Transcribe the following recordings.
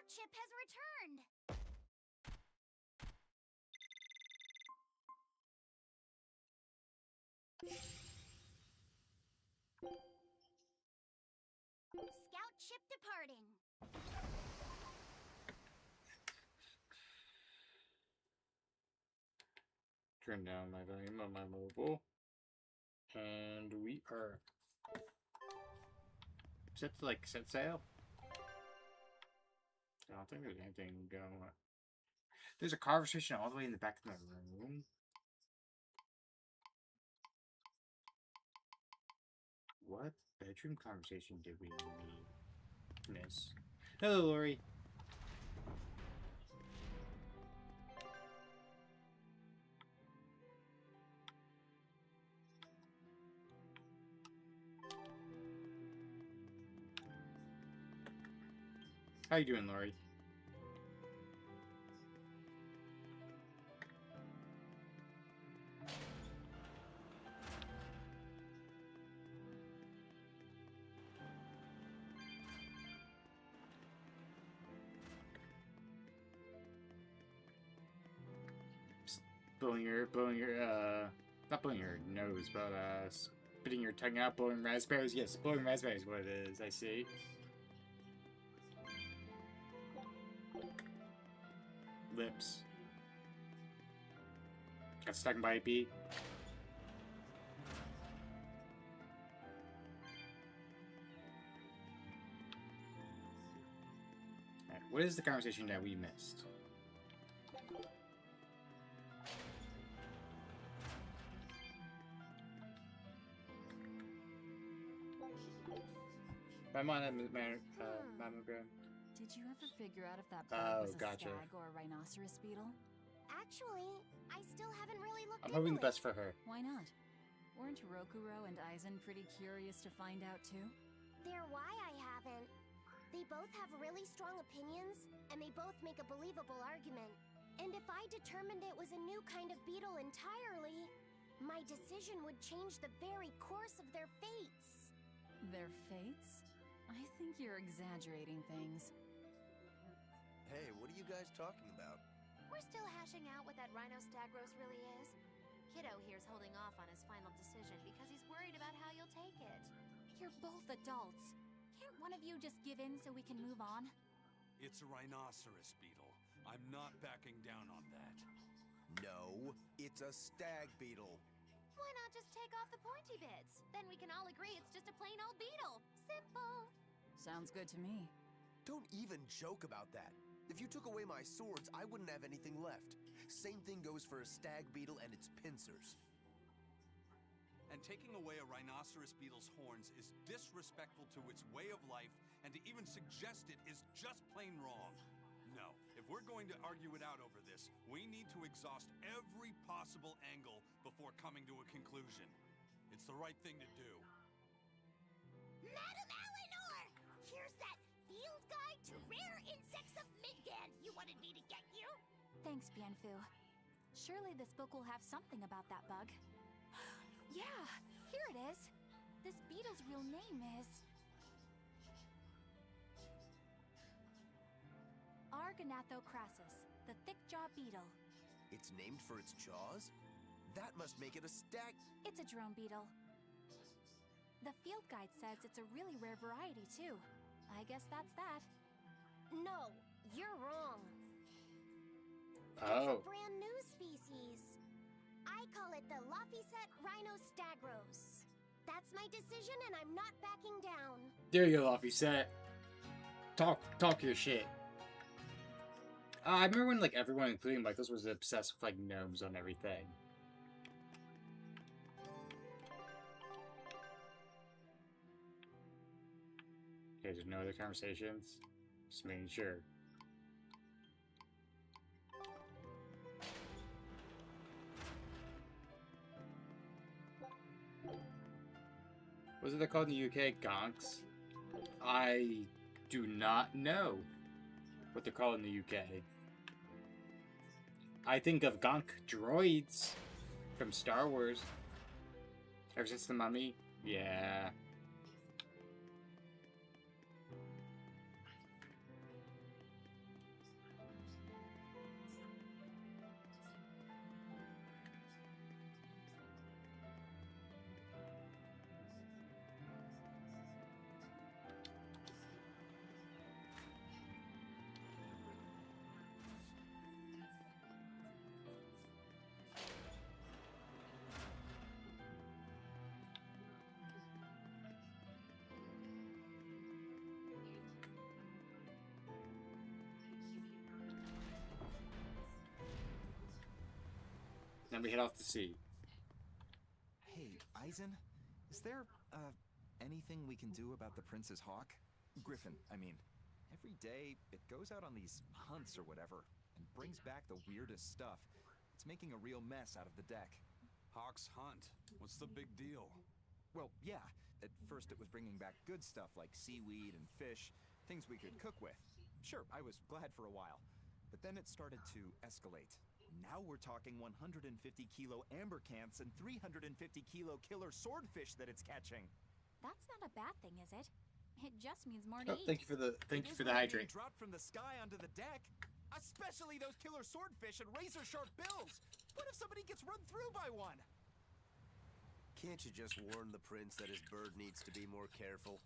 scout ship has returned. Scout ship departing. Turn down my volume on my mobile. And we are set to set sail. I don't think there's anything going on. There's a conversation all the way in the back of my room. What bedroom conversation did we miss? Hello, Lori. How you doing, Lori? Not blowing your nose, but, spitting your tongue out, blowing raspberries. Yes, blowing raspberries is what it is, I see. Lips. Got stung by a bee. Right, what is the conversation that we missed? My mammogram. Did you ever figure out if that bug was a stag or a rhinoceros beetle? Actually, I still haven't really looked I'm hoping into the best for her. Why not? Weren't Rokuro and Aizen pretty curious to find out too? They're why I haven't. They both have really strong opinions, and they both make a believable argument. And if I determined it was a new kind of beetle entirely, my decision would change the very course of their fates. Their fates? I think you're exaggerating things. Hey, what are you guys talking about? We're still hashing out what that Rhino-Stagros really is. Kiddo here's holding off on his final decision because he's worried about how you'll take it. You're both adults. Can't one of you just give in so we can move on? It's a rhinoceros beetle. I'm not backing down on that. No, it's a stag beetle. Why not just take off the pointy bits? Then we can all agree it's just a plain old beetle. Simple. Sounds good to me. Don't even joke about that. If you took away my swords, I wouldn't have anything left. Same thing goes for a stag beetle and its pincers. And taking away a rhinoceros beetle's horns is disrespectful to its way of life, and to even suggest it is just plain wrong. No, if we're going to argue it out over this, we need to exhaust every possible angle before coming to a conclusion. It's the right thing to do. Madam Eleanor! Here's that field guide to rare insects of Midgand you wanted me to get you. Thanks, Bienfu. Surely this book will have something about that bug. Yeah, here it is. This beetle's real name is... Argonathocrassus, the thick-jaw beetle. It's named for its jaws? That must make it a stag... It's a drone beetle. The field guide says it's a really rare variety, too. I guess that's that. No, you're wrong. Oh. It's a brand new species. I call it the Laphicet Rhino-Stagros. That's my decision, and I'm not backing down. There you go, Laphicet. Talk your shit. I remember when everyone, including Michaels, was obsessed with gnomes on everything. Okay, there's no other conversations. Just making sure. What is it called in the UK? Gonks? I do not know what they're called in the UK. I think of Gonk droids from Star Wars. Ever since the Mummy? Yeah. Then we head off to sea. Hey, Eisen, is there, anything we can do about the Prince's hawk? Griffin, I mean. Every day, it goes out on these hunts or whatever, and brings back the weirdest stuff. It's making a real mess out of the deck. Hawk's hunt. What's the big deal? Well, yeah. At first it was bringing back good stuff like seaweed and fish, things we could cook with. Sure, I was glad for a while. But then it started to escalate. Now we're talking 150-kilo ambercants and 350-kilo killer swordfish that it's catching. That's not a bad thing, is it? It just means more Oh, to eat. thank you for the It is when they're hydrate. being dropped from the sky onto the deck. Especially those killer swordfish and razor-sharp bills. What if somebody gets run through by one? Can't you just warn the prince that his bird needs to be more careful?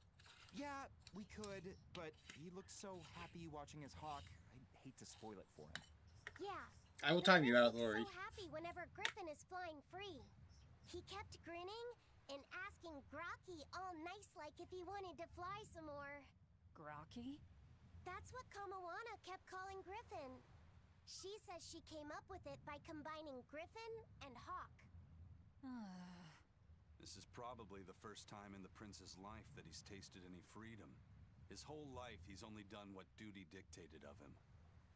Yeah, we could, but he looked so happy watching his hawk. I'd hate to spoil it for him. Yeah. I will time you out, He's Lori. so happy whenever Griffin is flying free. He kept grinning and asking Grocky all nice like if he wanted to fly some more. Grocky? That's what Kamawana kept calling Griffin. She says she came up with it by combining Griffin and Hawk. This is probably the first time in the prince's life that he's tasted any freedom. His whole life, he's only done what duty dictated of him.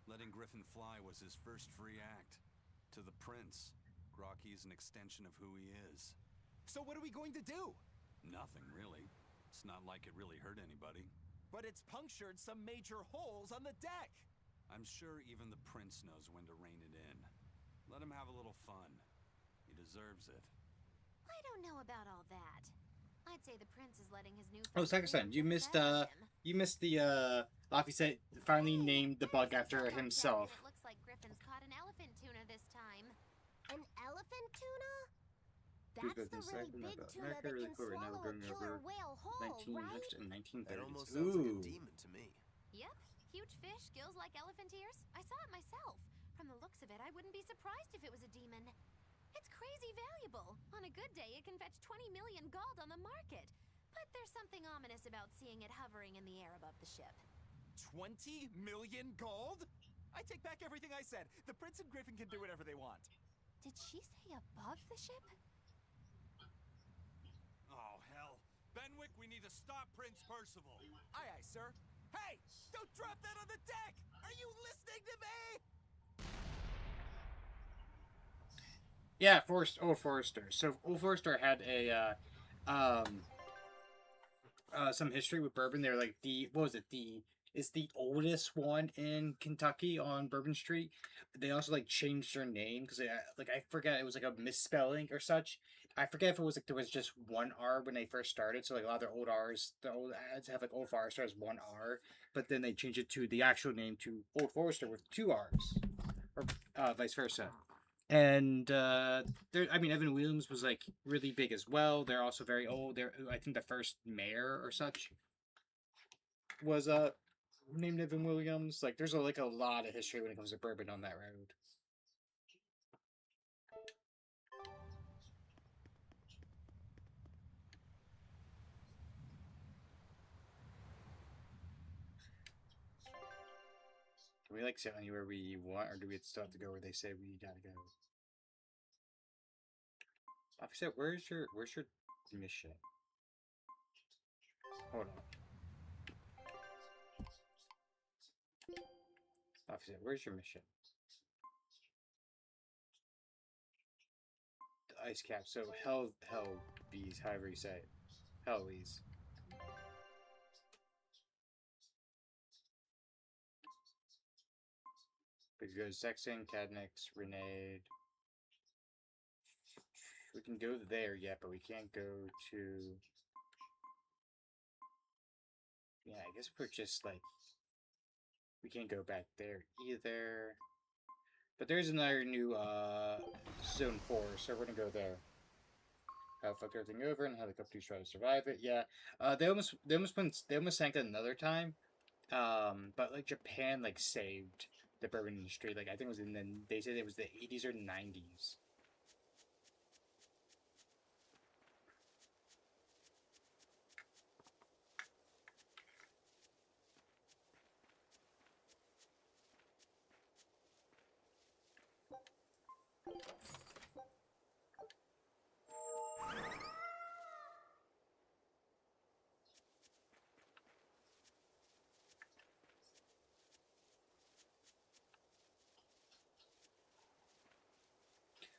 Letting Griffin fly was his first free act. To the prince, Grocky is an extension of who he is. So what are we going to do? Nothing, really. It's not like it really hurt anybody. But it's punctured some major holes on the deck. I'm sure even the prince knows when to rein it in. Let him have a little fun. He deserves it. I don't know about all that. I'd say the prince is letting his new Oh, Sakasan, you missed the Laffy said finally named the bug after himself. It looks like Griffin's caught an elephant tuna this time. An elephant tuna? Who's That's got the this really second big about tuna that really can cool right now, swallow a going killer over whale whole, 1900s right? and 1930s. That almost sounds like a Ooh. demon to me. Yep, huge fish, gills like elephant ears. I saw it myself. From the looks of it, I wouldn't be surprised if it was a demon. It's crazy valuable. On a good day, it can fetch 20 million gold on the market. But there's something ominous about seeing it hovering in the air above the ship. 20 million gold? I take back everything I said. The prince and Griffin can do whatever they want. Did she say above the ship? Oh, hell. Benwick, we need to stop Prince Percival. Aye, aye, sir. Hey, don't drop that on the deck! Are you listening to me? Yeah, Old Forester. So Old Forester had a some history with bourbon. They're like it's the oldest one in Kentucky on Bourbon Street. They also like changed their name because I forget, it was like a misspelling or such. I forget if it was like there was just one R when they first started. So like a lot of their old R's, the old ads have like Old Forester as one R, but then they changed it to the actual name to Old Forester with two R's, or vice versa. And Evan Williams was like really big as well. They're also very old. I think the first mayor or such was named Evan Williams. Like there's a lot of history when it comes to bourbon on that road. Can we like sit anywhere we want, or do we still have to go where they say we gotta go? Officer, where's your mission? Hold on. Officer, where's your mission? The ice cap. So hell bees, however you say it. Hell bees. We can go to Sexton, Cadnix, Renade. We can go there, yeah, but we can't go to... Yeah, I guess we're just, like... We can't go back there either. But there's another new, Zone 4, so we're gonna go there. How fuck everything over and how the companies try to survive it, yeah. They almost sank it another time. But, like, Japan, like, saved the bourbon industry. Like, I think it was they said it was the 80s or 90s.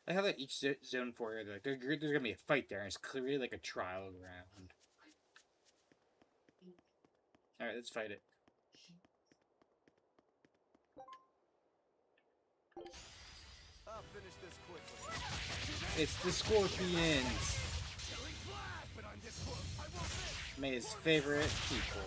I have like each zone 4 area, like, there's gonna be a fight there, and it's clearly like a trial ground. Alright, let's fight it. I'll finish this quickly. It's the Scorpions! May's favorite people.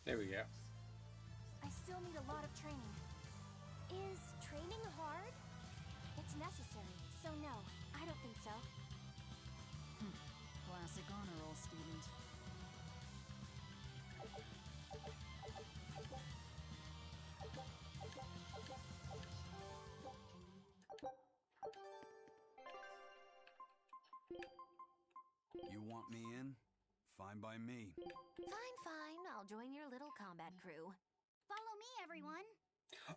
There we go. I still need a lot of training. Is training hard? It's necessary, so no, I don't think so. Classic honor roll student. You want me in? Fine by me. Fine, fine. I'll join your little combat crew. Follow me, everyone.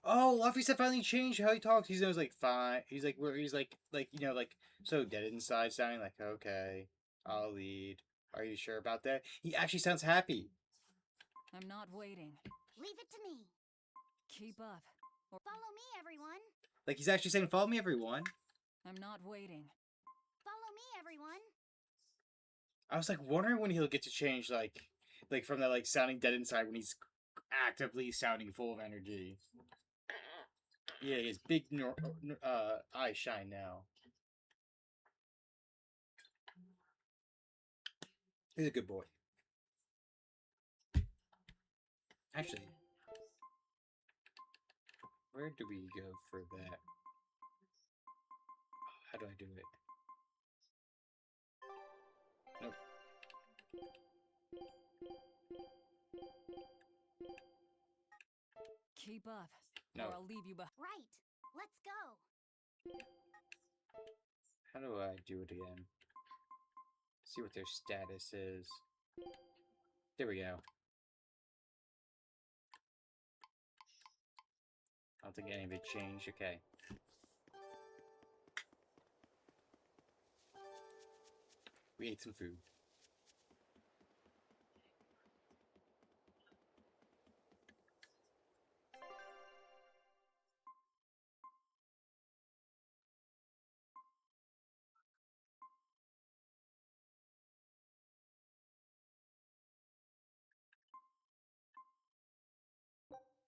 Oh, Luffy said finally changed how he talks. He's always like fine. He's like where he's like you know like so dead inside, sounding like okay, I'll lead. Are you sure about that? He actually sounds happy. I'm not waiting. Leave it to me. Keep up. Or Follow me, everyone. Like he's actually saying, "Follow me, everyone." I'm not waiting. Follow me, everyone. I was like wondering when he'll get to change like from that like sounding dead inside when he's actively sounding full of energy. Yeah, his big eyes shine now. He's a good boy. Actually, where do we go for that? How do I do it? Nope. Keep up. No. Or I'll leave you behind. Right. Let's go. How do I do it again? See what their status is. There we go. I don't think any of it changed. Okay. We ate some food.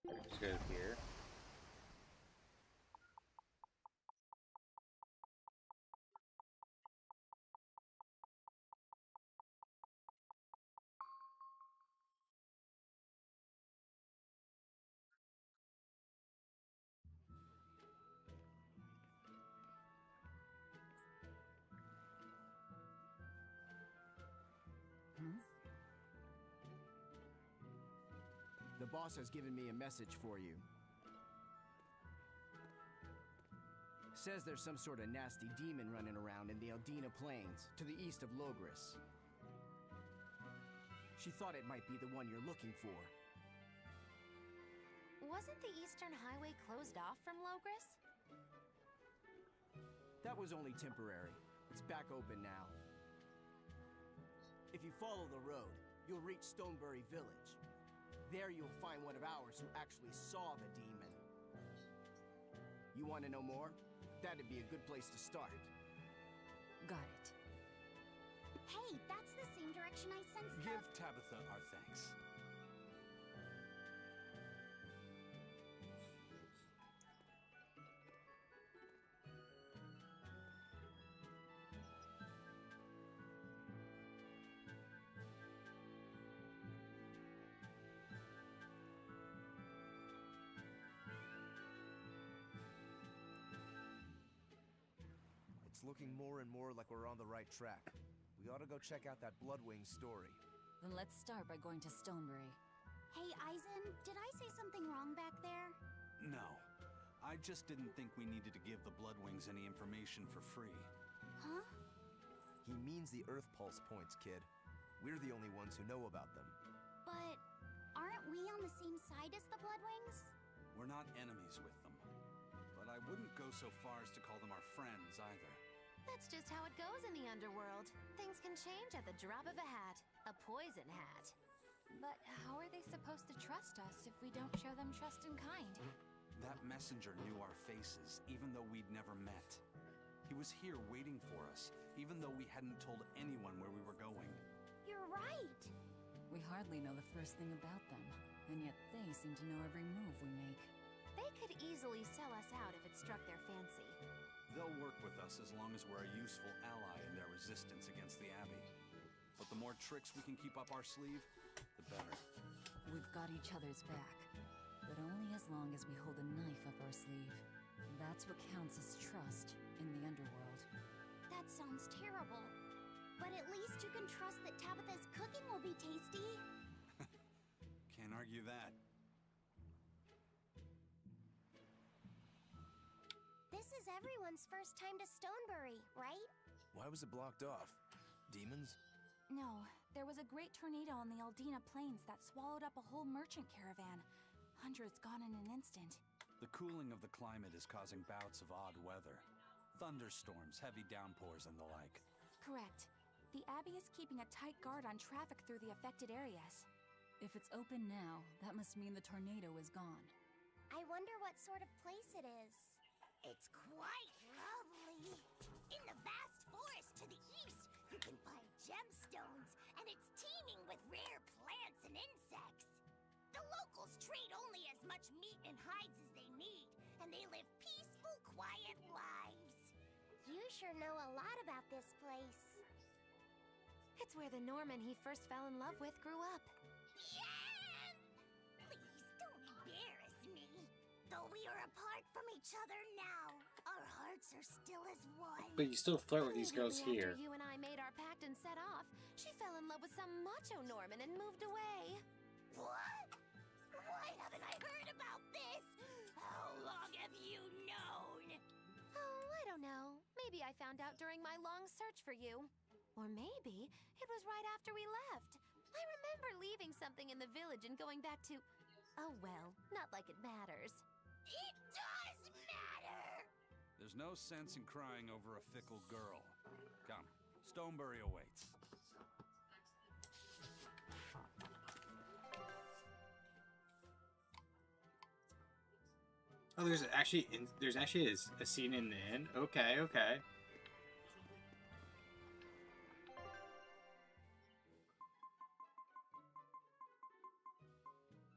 Let's go here. boss has given me a message for you. Says there's some sort of nasty demon running around in the Aldina Plains, to the east of Logris. She thought it might be the one you're looking for. Wasn't the Eastern Highway closed off from Logris? That was only temporary. It's back open now. If you follow the road, you'll reach Stonebury Village. There you'll find one of ours who actually saw the demon. You want to know more? That'd be a good place to start. Got it. Hey, that's the same direction I sensed Give Tabitha our thanks. It's looking more and more like we're on the right track. We ought to go check out that Bloodwing story. Then let's start by going to Stonebury. Hey, Eisen, did I say something wrong back there? No. I just didn't think we needed to give the Bloodwings any information for free. Huh? He means the Earth Pulse points, kid. We're the only ones who know about them. But aren't we on the same side as the Bloodwings? We're not enemies with them. But I wouldn't go so far as to call them our friends either. That's just how it goes in the underworld. Things can change at the drop of a hat. A poison hat. But how are they supposed to trust us if we don't show them trust in kind? That messenger knew our faces, even though we'd never met. He was here waiting for us, even though we hadn't told anyone where we were going. You're right. We hardly know the first thing about them, and yet they seem to know every move we make. They could easily sell us out if it struck their fancy. They'll work with us as long as we're a useful ally in their resistance against the Abbey. But the more tricks we can keep up our sleeve, the better. We've got each other's back, but only as long as we hold a knife up our sleeve. That's what counts as trust in the underworld. That sounds terrible. But at least you can trust that Tabitha's cooking will be tasty. Can't argue that. This is everyone's first time to Stonebury, right? Why was it blocked off? Demons? No, there was a great tornado on the Aldina Plains that swallowed up a whole merchant caravan. Hundreds gone in an instant. The cooling of the climate is causing bouts of odd weather. Thunderstorms, heavy downpours, and the like. Correct. The Abbey is keeping a tight guard on traffic through the affected areas. If it's open now, that must mean the tornado is gone. I wonder what sort of place it is. It's quite lovely. In the vast forest to the east, you can find gemstones, and it's teeming with rare plants and insects. The locals trade only as much meat and hides as they need, and they live peaceful, quiet lives. You sure know a lot about this place. It's where the Norman he first fell in love with grew up. Yeah! Please don't embarrass me. Though we are apart from each other now, our hearts are still as one. But you still flirt with these girls Immediately here. after you and I made our pact and set off, she fell in love with some macho Norman and moved away. What? Why haven't I heard about this? How long have you known? Oh, I don't know. Maybe I found out during my long search for you. Or maybe it was right after we left. I remember leaving something in the village and going back to... Oh well, not like it matters. It does matter! There's no sense in crying over a fickle girl. Come, Stonebury awaits. Oh, there's actually a scene in the inn. Okay, okay.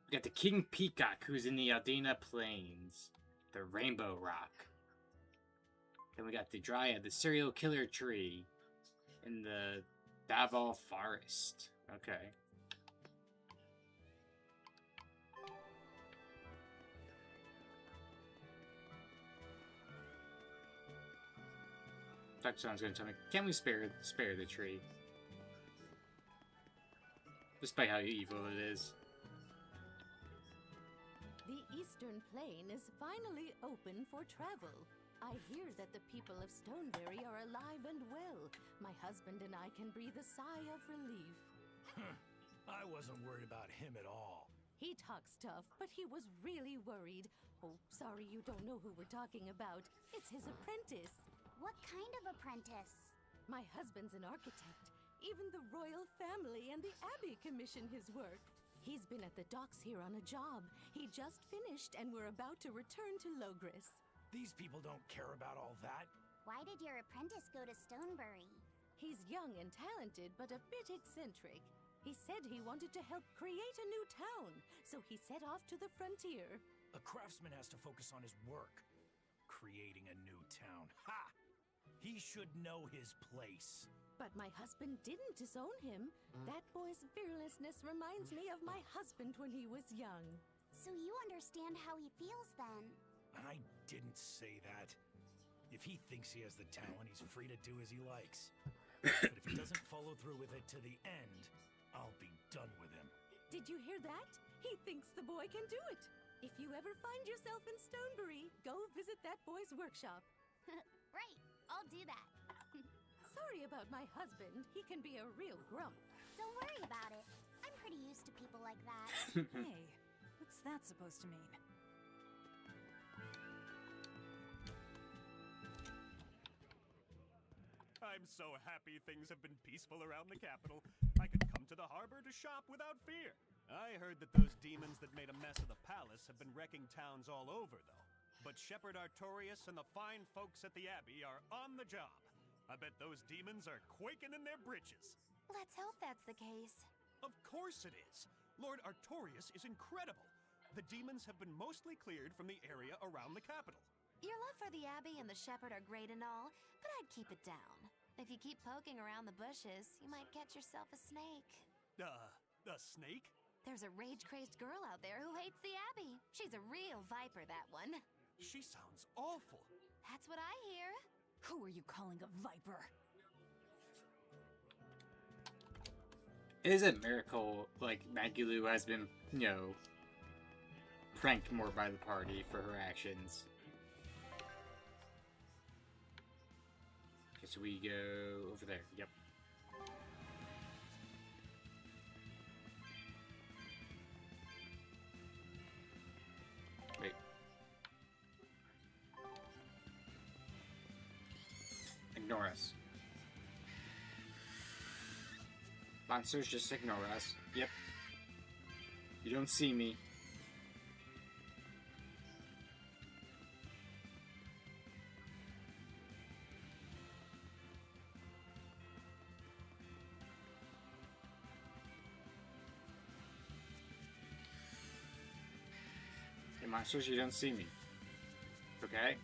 We got the King Peacock, who's in the Aldina Plains, the Rainbow Rock. Then we got the Dryad, the serial killer tree, in the Davol Forest. Okay. Dr. John's gonna tell me, can we spare the tree? Despite how evil it is. The Eastern Plain is finally open for travel. I hear that the people of Stoneberry are alive and well. My husband and I can breathe a sigh of relief. I wasn't worried about him at all. He talks tough, but he was really worried. Oh, sorry you don't know who we're talking about. It's his apprentice. What kind of apprentice? My husband's an architect. Even the royal family and the Abbey commission his work. He's been at the docks here on a job. He just finished and we're about to return to Logris. These people don't care about all that. Why did your apprentice go to Stoneberry? He's young and talented, but a bit eccentric. He said he wanted to help create a new town, so he set off to the frontier. A craftsman has to focus on his work. Creating a new town. Ha! He should know his place. But my husband didn't disown him. That boy's fearlessness reminds me of my husband when he was young. So you understand how he feels then? I didn't say that. If he thinks he has the talent, he's free to do as he likes. But if he doesn't follow through with it to the end, I'll be done with him. Did you hear that? He thinks the boy can do it. If you ever find yourself in Stoneberry, go visit that boy's workshop. Right, I'll do that. Sorry about my husband. He can be a real grump. Don't worry about it. I'm pretty used to people like that. Hey, what's that supposed to mean? I'm so happy things have been peaceful around the capital. I could come to the harbor to shop without fear. I heard that those demons that made a mess of the palace have been wrecking towns all over, though. But Shepherd Artorius and the fine folks at the Abbey are on the job. I bet those demons are quaking in their britches. Let's hope that's the case. Of course it is. Lord Artorius is incredible. The demons have been mostly cleared from the area around the capital. Your love for the Abbey and the Shepherd are great and all, but I'd keep it down. If you keep poking around the bushes, you might catch yourself a snake. A snake? There's a rage-crazed girl out there who hates the Abbey. She's a real viper, that one. She sounds awful. That's what I hear. Who are you calling a viper? It is a miracle, like, Magulu has been, pranked more by the party for her actions. Okay, so we go over there. Yep. Wait. Ignore us. Monsters, just ignore us. Yep. You don't see me. Hey, monsters, you don't see me. Okay?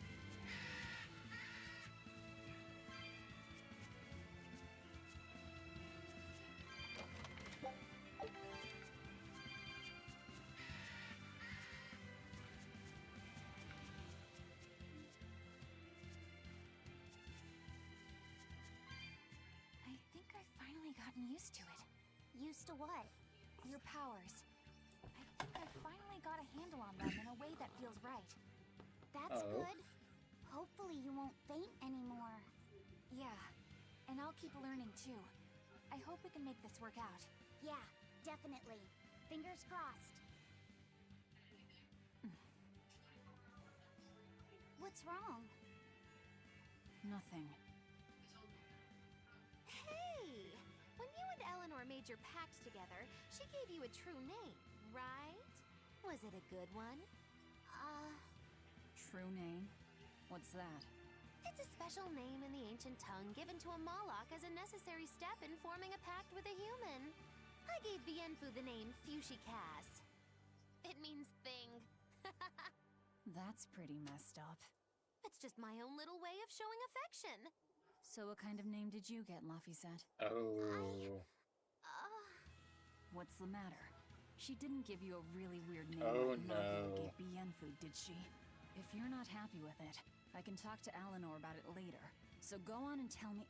I think I've finally gotten used to it. Used to what? Your powers. I think I finally got a handle on them in a way that feels right. That's Uh-oh. good. Hopefully you won't faint anymore. Yeah, and I'll keep learning too. I hope we can make this work out. Yeah, definitely. Fingers crossed. What's wrong? Nothing. Hey! When you and Eleanor made your pact together, she gave you a true name, right? Was it a good one? True name? What's that? It's a special name in the ancient tongue given to a Moloch as a necessary step in forming a pact with a human. I gave Bienfu the name Fushikaz. It means thing. That's pretty messed up. It's just my own little way of showing affection. So what kind of name did you get, Lafayette? Oh. What's the matter? She didn't give you a really weird name Oh, like Navi no. gave Bienfu, did she? If you're not happy with it, I can talk to Eleanor about it later. So go on and tell me...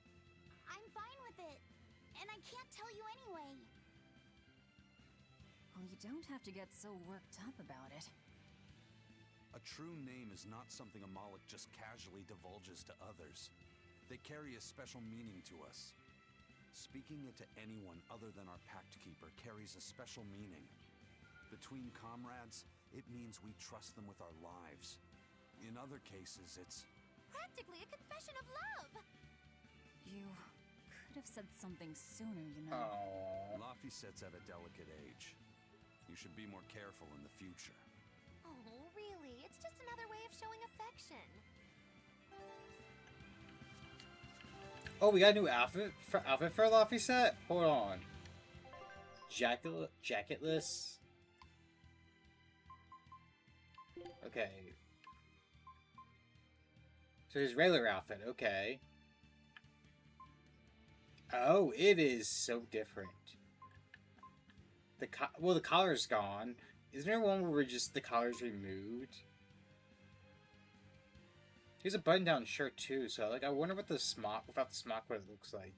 I'm fine with it. And I can't tell you anyway. Well, you don't have to get so worked up about it. A true name is not something a Moloch just casually divulges to others. They carry a special meaning to us. Speaking it to anyone other than our Pact Keeper carries a special meaning. Between comrades, it means we trust them with our lives. In other cases, it's Practically a confession of love! You could have said something sooner, you know. Oh. Laphicet's at a delicate age. You should be more careful in the future. Oh, really? It's just another way of showing affection. Oh, we got a new outfit for Laphicet? Hold on. Jacketless. Okay. So his regular outfit, okay. Oh, it is so different. The collar's gone. Isn't there one where just the collar's removed? Here's a button-down shirt too, so like I wonder what the smock without the smock what it looks like.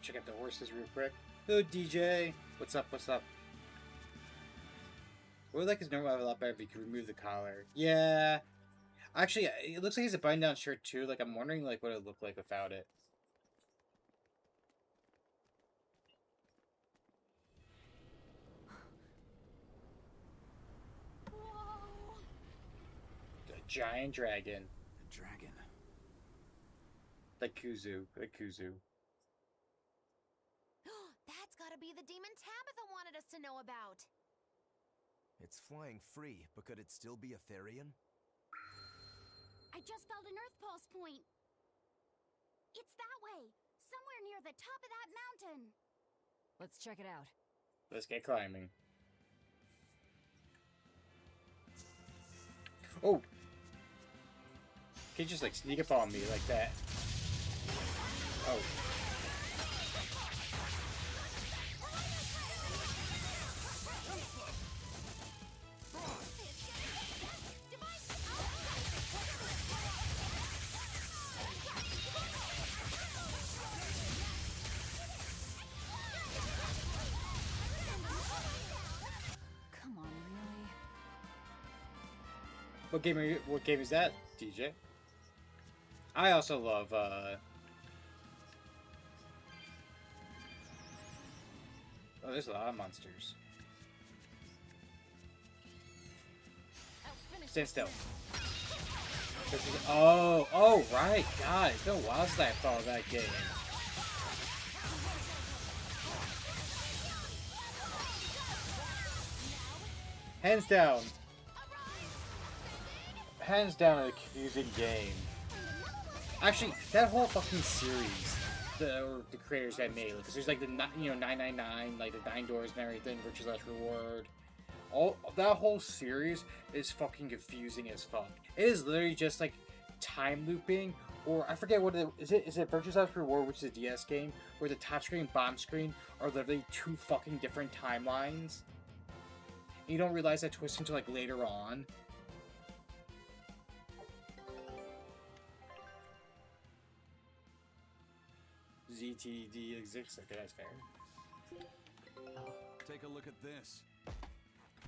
Check out the horses real quick. Hello, DJ. What's up? What's up? I would like his normal level up better if he could remove the collar. Yeah. Actually, it looks like he's a button-down shirt too. Like, I'm wondering like what it would look like without it. Whoa! The giant dragon. A dragon. Like Kuzu. Like Kuzu. That's gotta be the demon Tabitha wanted us to know about. It's flying free, but could it still be a Therian? I just felt an Earth Pulse point. It's that way, somewhere near the top of that mountain. Let's check it out. Let's get climbing. Oh! Can you just like sneak up on me like that? Oh. Come on, really? What game is that, DJ? I also love oh, there's a lot of monsters. Stand still. Oh, right. God, it's been a while since I thought of that game. Hands down. Hands down a confusing game. Actually, that whole fucking series, the creators that made it, because there's like the 999, like the 9 doors and everything, Virtue's Last Reward. All that whole series is fucking confusing as fuck. It is literally just like time looping, or I forget what it is. Is it Virtue's Last Reward, which is a DS game, where the top screen and bottom screen are literally 2 fucking different timelines. You don't realize that twist until like later on. ZTD exists. Okay, that's fair. Take a look at this.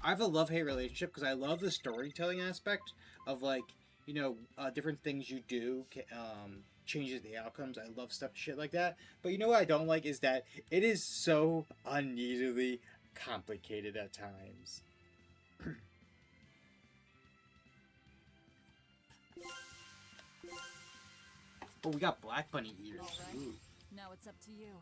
I have a love-hate relationship because I love the storytelling aspect of like, you know, different things you do changes the outcomes. I love stuff shit like that. But you know what I don't like is that it is so unneededly complicated at times. Oh, we got Black Bunny ears. All right. Ooh. Now it's up to you.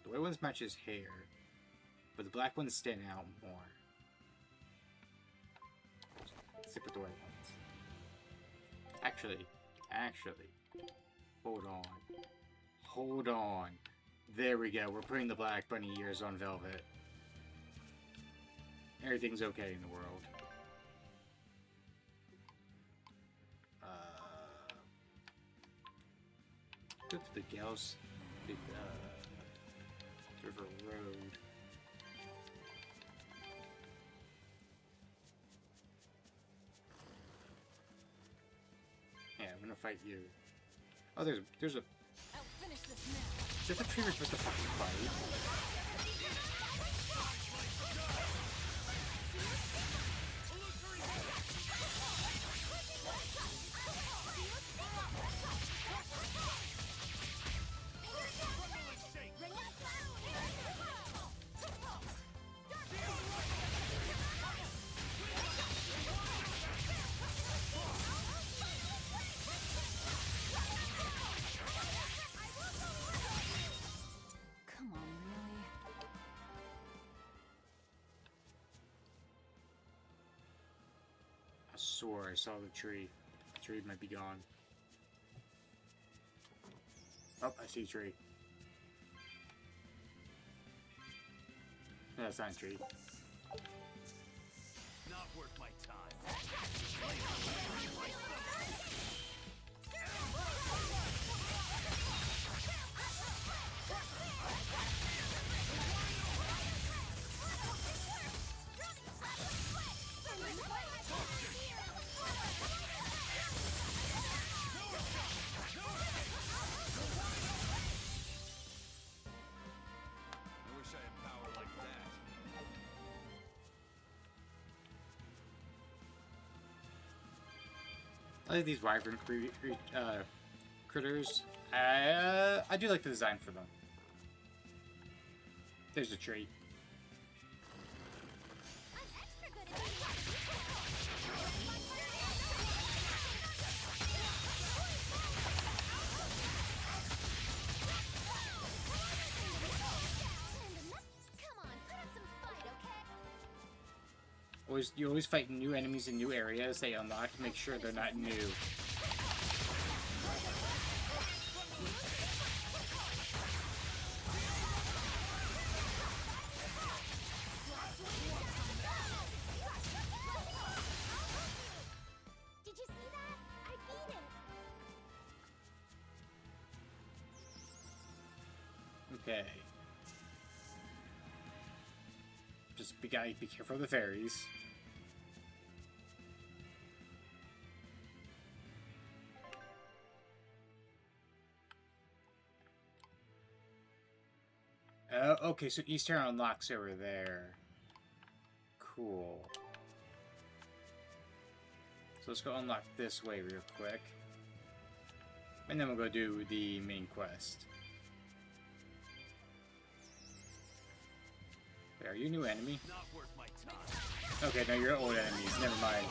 The white ones match his hair, but the black ones stand out more. Stick with the white ones. Actually, hold on. There we go. We're putting the Black Bunny ears on Velvet. Everything's okay in the world. Go to the Gals River Road. Yeah, I'm gonna fight you. Oh, there's a. I'll finish this now. Is that the tree we're supposed to fucking fight? Come on, really? I swore I saw the tree. The tree might be gone. Oh, I see a tree. No, that's not a tree. Not worth my time. I wish I had power like that. I like these wyvern critters. I do like the design for them. There's a tree. You always fight new enemies in new areas they unlock to make sure they're not new. Did you see that? I beat it. Okay. Just be careful of the fairies. Okay, so Eastern unlocks over there. Cool. So let's go unlock this way real quick. And then we'll go do the main quest. Wait, are you a new enemy? Not worth my time. Okay, no, you're old enemies. Never mind.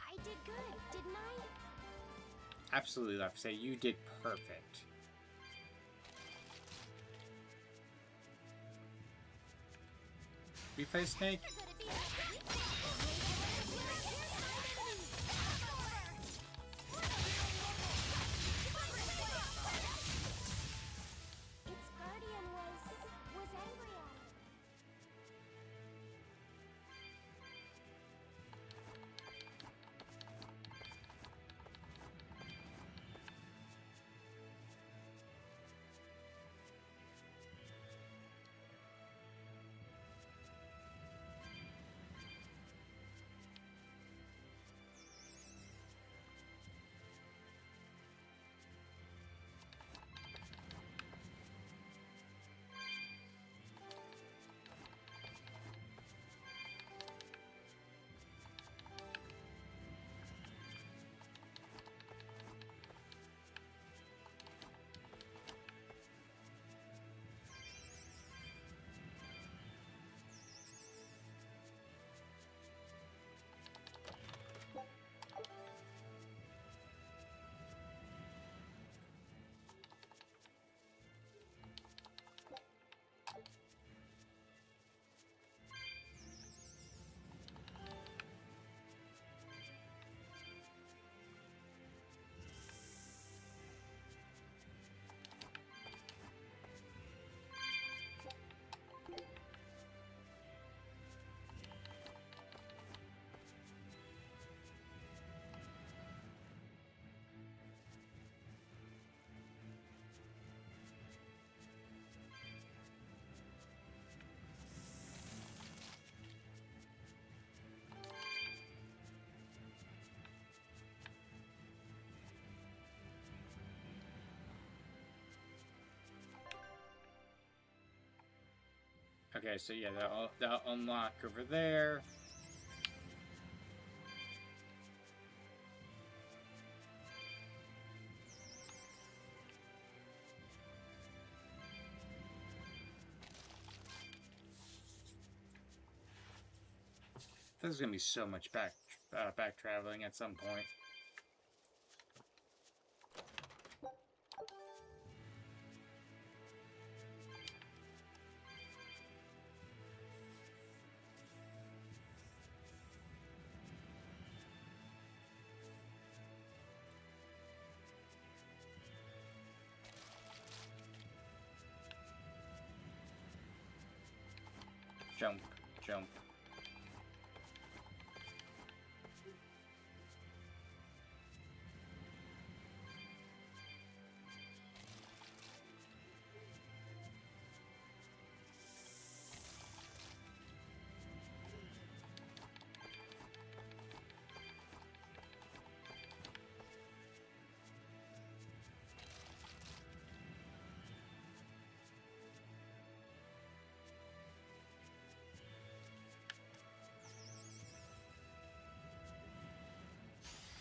I did good, didn't I? Absolutely, left. Say you did perfect. We fight a snake? Its guardian was angry at it. Okay, so yeah, that'll unlock over there. There's gonna be so much back traveling at some point. Jump, jump.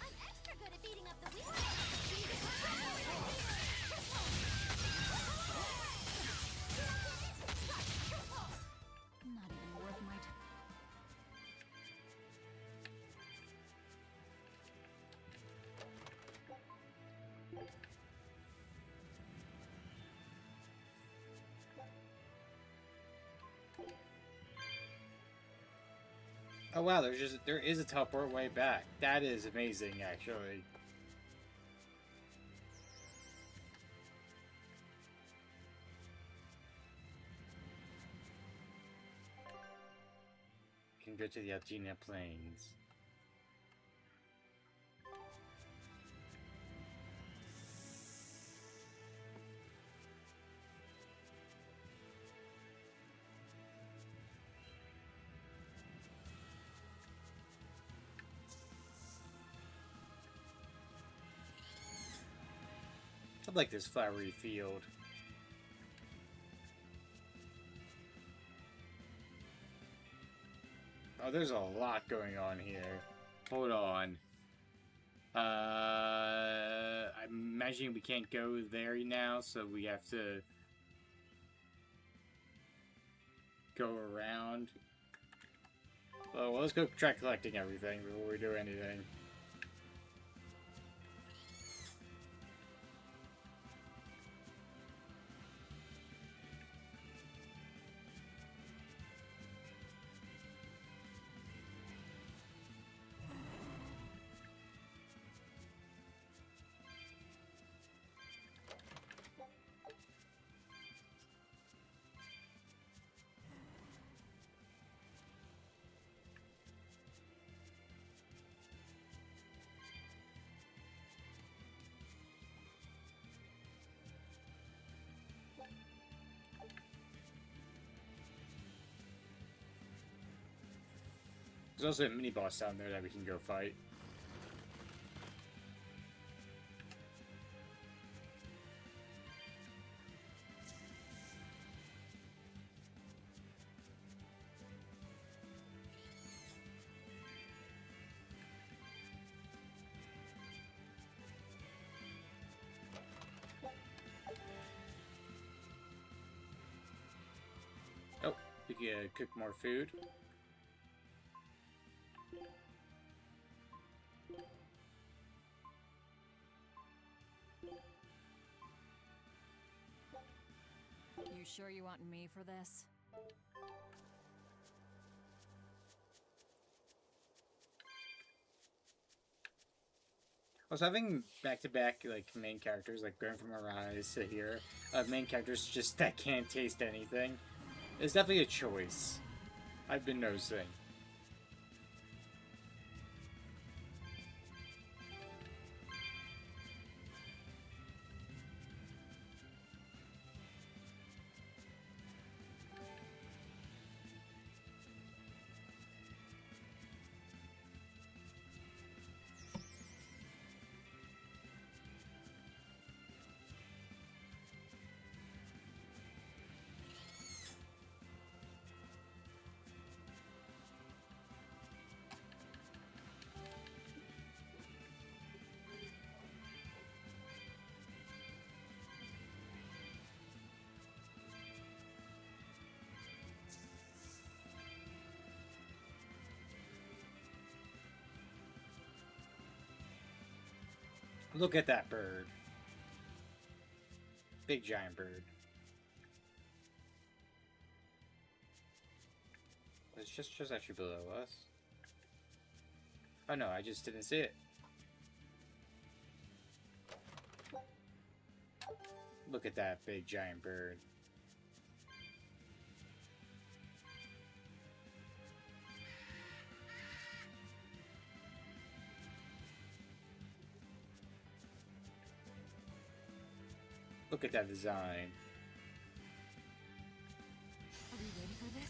I'm extra good at beating up the weak. Not even worth my Oh wow, there is a teleport way back. That is amazing, actually. Can go to the Algina Plains. I like this flowery field. Oh, there's a lot going on here. Hold on. I'm imagining we can't go there now, so we have to go around. Well, let's go try collecting everything before we do anything. There's also a mini boss down there that we can go fight. Oh, we can cook more food. You sure you want me for this? I was having back-to-back like main characters, like going from Arise to here, main characters just that can't taste anything. It's definitely a choice. I've been noticing. Look at that bird. Big giant bird. It's just actually below us. Oh no, I just didn't see it. Look at that big giant bird. Look at that design. Are we ready for this?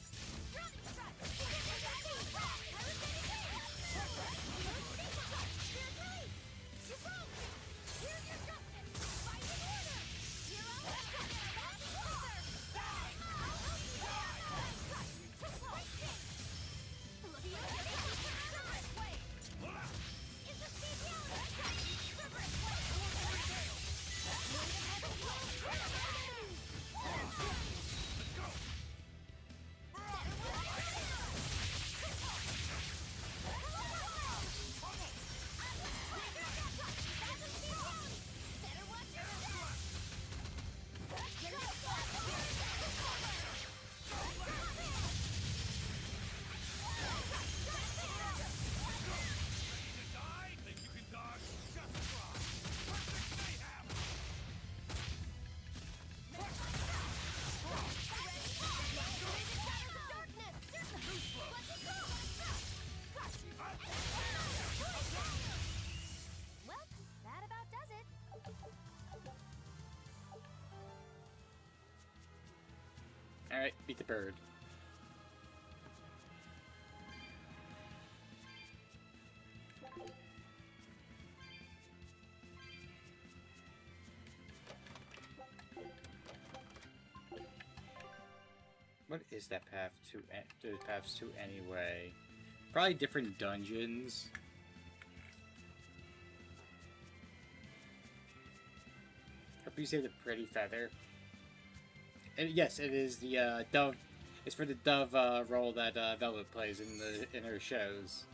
Alright, beat the bird. What is that path to? There's paths to anyway. Probably different dungeons. Hope you say the pretty feather. And yes, it is the dove. It's for the dove role that Velvet plays in her shows.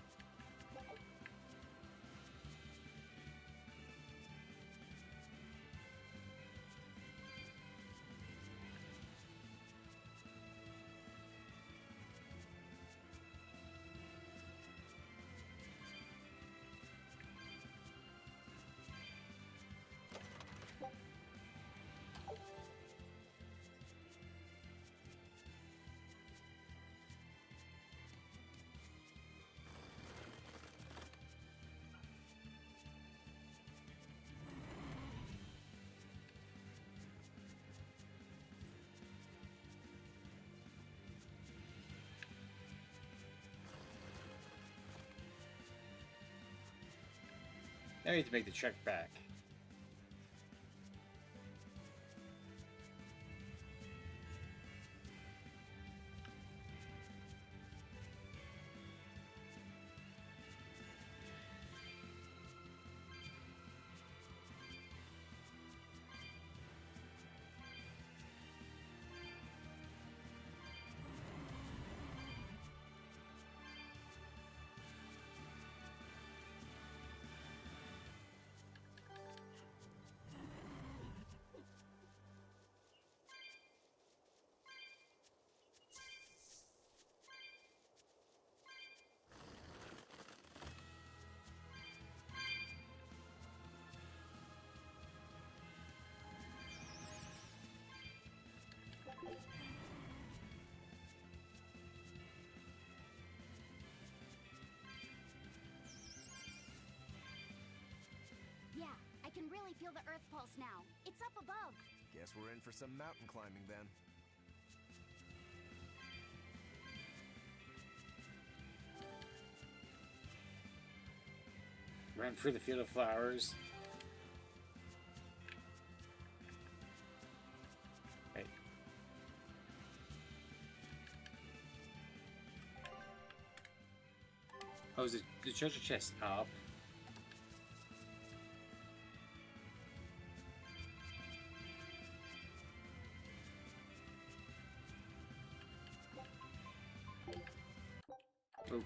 Now we have to make the trek back. Yeah, I can really feel the Earth pulse now. It's up above. Guess we're in for some mountain climbing then. Run through the field of flowers. Right. Oh, is the treasure chest up? Oh.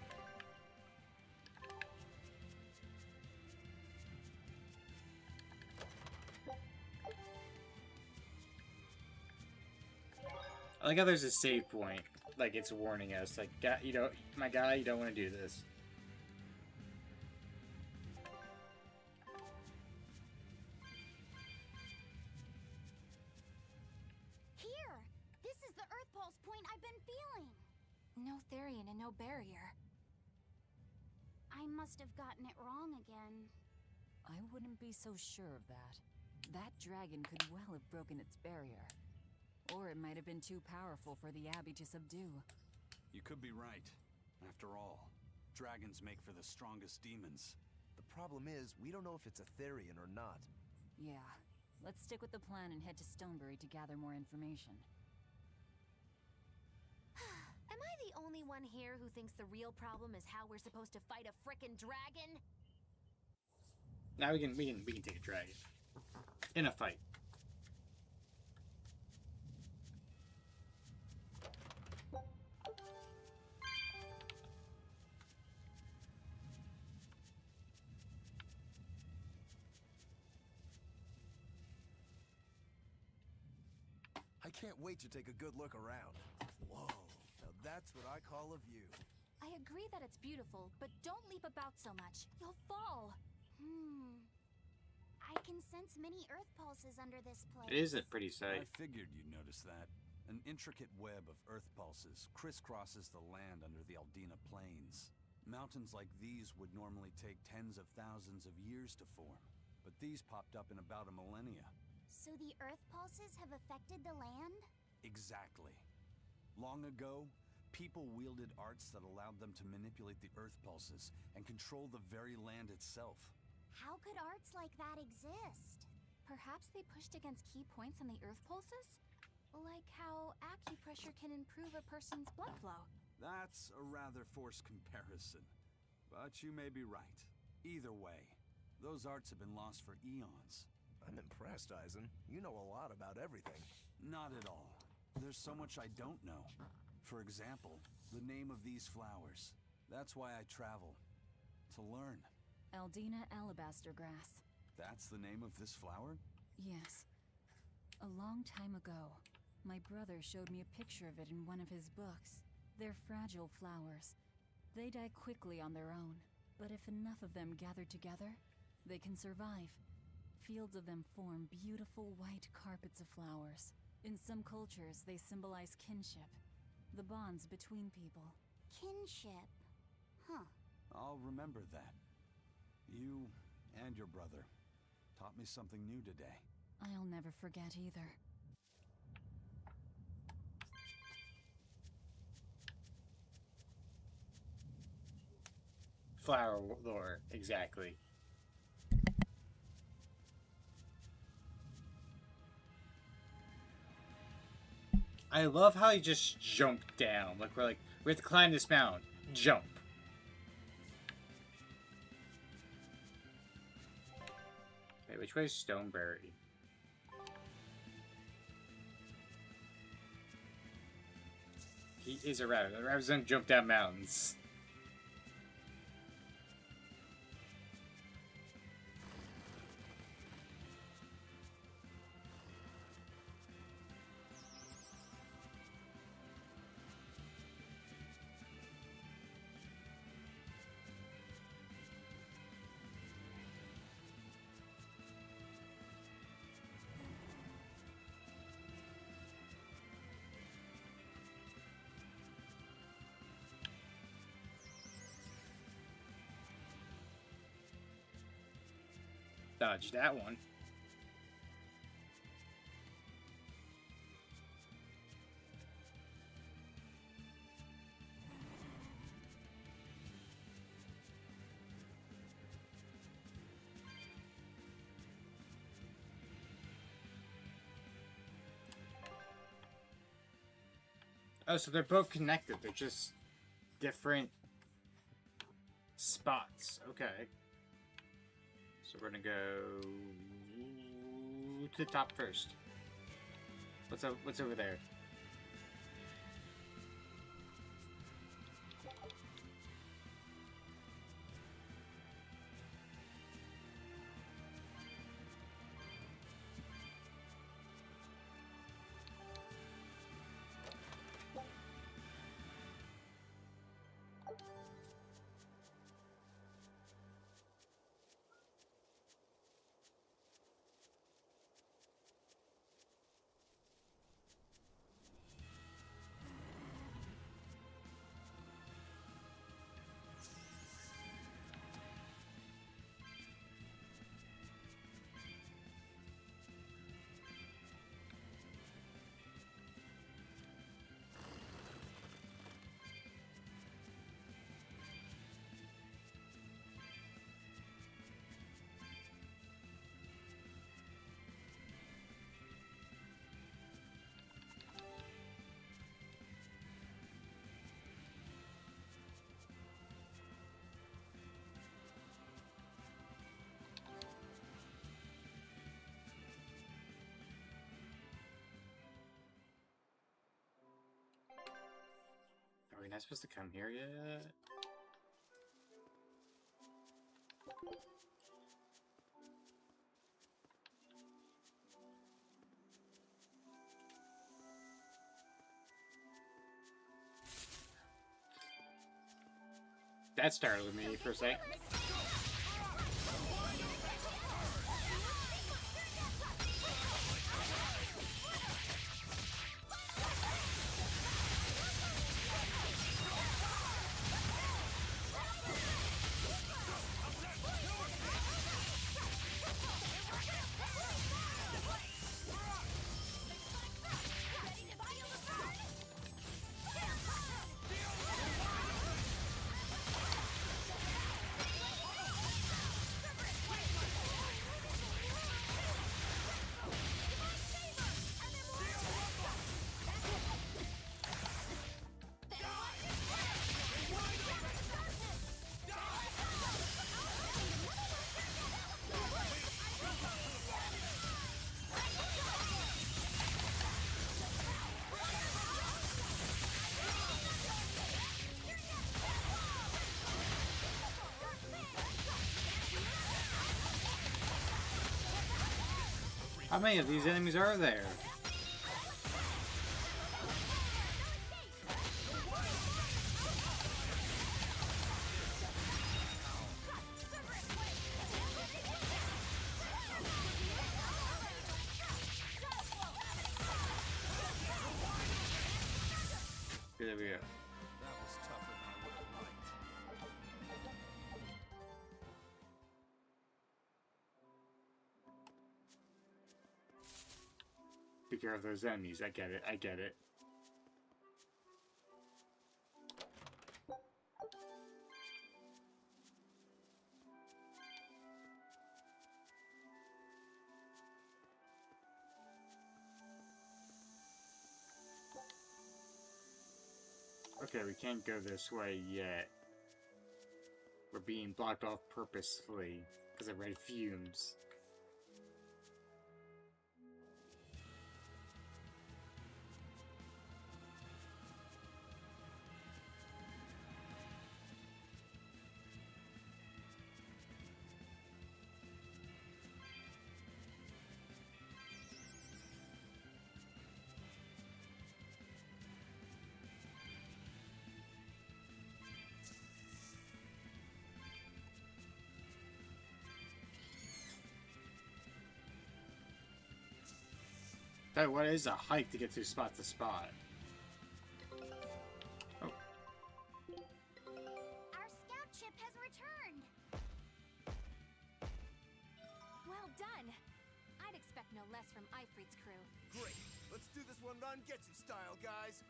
I like how there's a save point. Like, it's warning us. Like, you don't, my guy, you don't want to do this. Here! This is the Earth Pulse point I've been feeling! No Therian and no barrier. I must have gotten it wrong again. I wouldn't be so sure of that. That dragon could well have broken its barrier. Or it might have been too powerful for the Abbey to subdue. You could be right. After all, dragons make for the strongest demons. The problem is, we don't know if it's a Therian or not. Yeah. Let's stick with the plan and head to Stonebury to gather more information. Am I the only one here who thinks the real problem is how we're supposed to fight a frickin' dragon? Now we can take a dragon. In a fight. I can't wait to take a good look around. Whoa, now that's what I call a view. I agree that it's beautiful, but don't leap about so much. You'll fall. I can sense many Earth pulses under this place. It is a pretty sight. I figured you'd notice that. An intricate web of earth pulses crisscrosses the land under the Aldina Plains. Mountains like these would normally take tens of thousands of years to form, but these popped up in about a millennia. So the Earth pulses have affected the land? Exactly. Long ago, people wielded arts that allowed them to manipulate the earth pulses and control the very land itself. How could arts like that exist? Perhaps they pushed against key points on the Earth pulses? Like how acupressure can improve a person's blood flow. That's a rather forced comparison, but you may be right. Either way, those arts have been lost for eons. I'm impressed, Eisen. You know a lot about everything. Not at all. There's so much I don't know. For example, the name of these flowers. That's why I travel. To learn. Aldina alabaster grass. That's the name of this flower? Yes. A long time ago, my brother showed me a picture of it in one of his books. They're fragile flowers. They die quickly on their own, but if enough of them gather together, they can survive. Fields of them form beautiful white carpets of flowers. In some cultures, they symbolize kinship, the bonds between people. Kinship. Huh. I'll remember that. You and your brother taught me something new today. I'll never forget either. Flower lore, exactly. I love how he just jumped down. Like we have to climb this mountain. Jump. Wait, which way is Stonebury? He is a rabbit. The rabbits don't jump down mountains. Dodge that one. Oh, so they're both connected. They're just different spots. Okay. So we're gonna go to the top first. What's over there? we not supposed to come here yet? That startled me for a sec. How many of these enemies are there? There we go. That was tougher than I would have liked. Take care of those enemies. I get it. I get it. Okay, we can't go this way yet. We're being blocked off purposefully because of red fumes. That what is a hike to get to spot to spot. Oh. Our scout ship has returned. Well done. I'd expect no less from Ifrit's crew. Great. Let's do this one Rangetsu style, guys.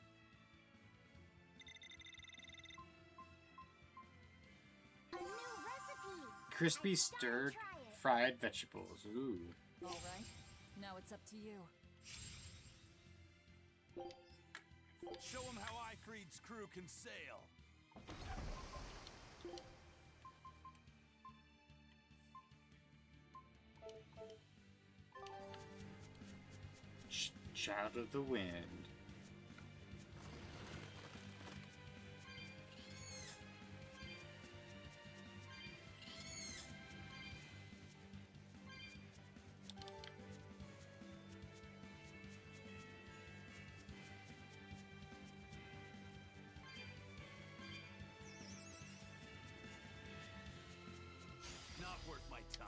A new recipe. Crispy stirred fried vegetables. Ooh. All right. Now it's up to you. Show him how Ifrit's crew can sail. Child of the Wind. Not worth my time.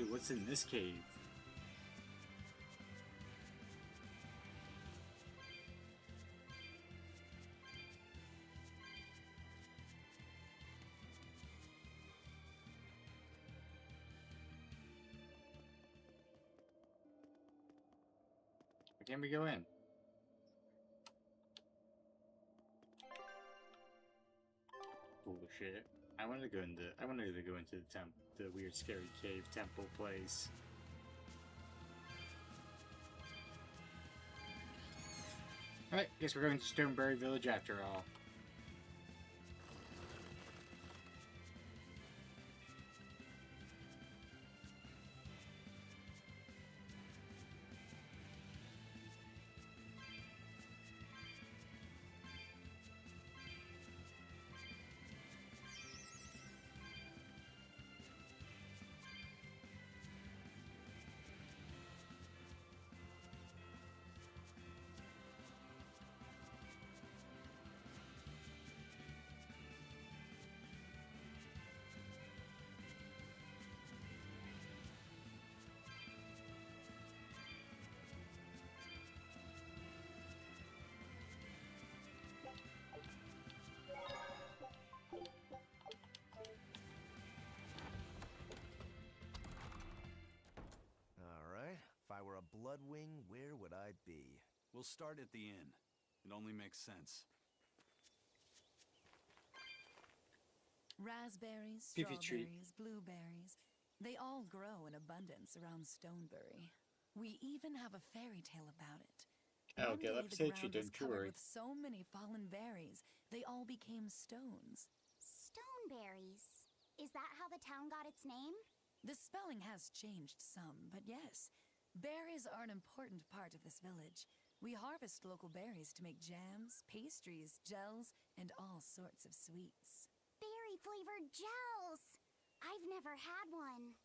Ooh, what's in this cave? Where can we go in? Bullshit. I wanted to go into the weird scary cave temple place. Alright, guess we're going to Stoneberry Village after all. If I were a Bloodwing, where would I be? We'll start at the inn. It only makes sense. Raspberries, Give you a treat. strawberries, blueberries. They all grow in abundance around Stonebury. We even have a fairy tale about it. Oh, One okay, day let's the say you ground was don't covered worry. with so many fallen berries, they all became stones. Stoneberries. Is that how the town got its name? The spelling has changed some, but yes. Berries are an important part of this village. We harvest local berries to make jams, pastries, gels, and all sorts of sweets. Berry-flavored gels! I've never had one.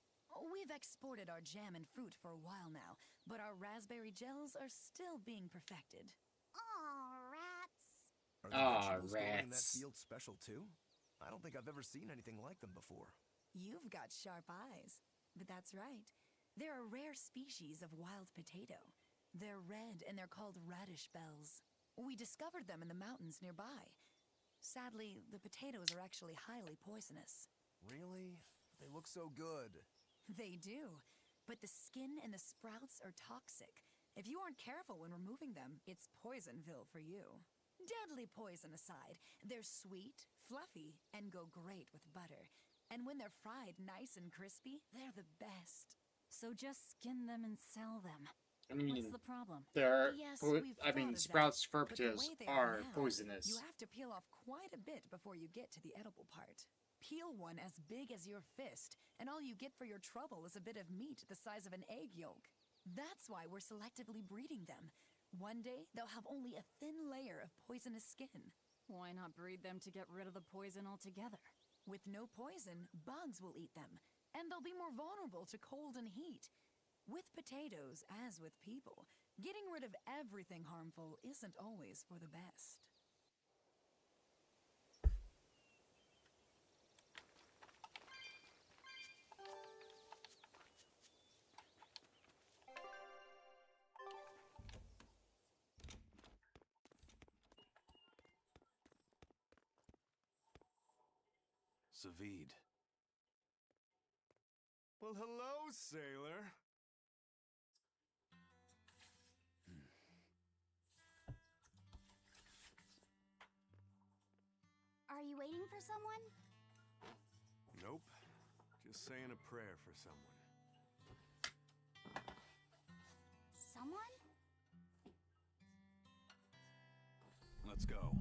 We've exported our jam and fruit for a while now, but our raspberry gels are still being perfected. Aw, rats. Are the vegetables growing in that field special too? I don't think I've ever seen anything like them before. You've got sharp eyes. But that's right. They're a rare species of wild potato. They're red and they're called radish bells. We discovered them in the mountains nearby. Sadly, the potatoes are actually highly poisonous. Really? They look so good. They do. But the skin and the sprouts are toxic. If you aren't careful when removing them, it's Poisonville for you. Deadly poison aside, they're sweet, fluffy, and go great with butter. And when they're fried nice and crispy, they're the best. So just skin them and sell them. I mean, what's the problem? Yes, we've sprouts for but the potatoes way they are now, poisonous. You have to peel off quite a bit before you get to the edible part. Peel one as big as your fist, and all you get for your trouble is a bit of meat the size of an egg yolk. That's why we're selectively breeding them. One day, they'll have only a thin layer of poisonous skin. Why not breed them to get rid of the poison altogether? With no poison, bugs will eat them, and they'll be more vulnerable to cold and heat. With potatoes, as with people, getting rid of everything harmful isn't always for the best. Savid. Well, hello, sailor. Are you waiting for someone? Nope. Just saying a prayer for someone. Someone? Let's go.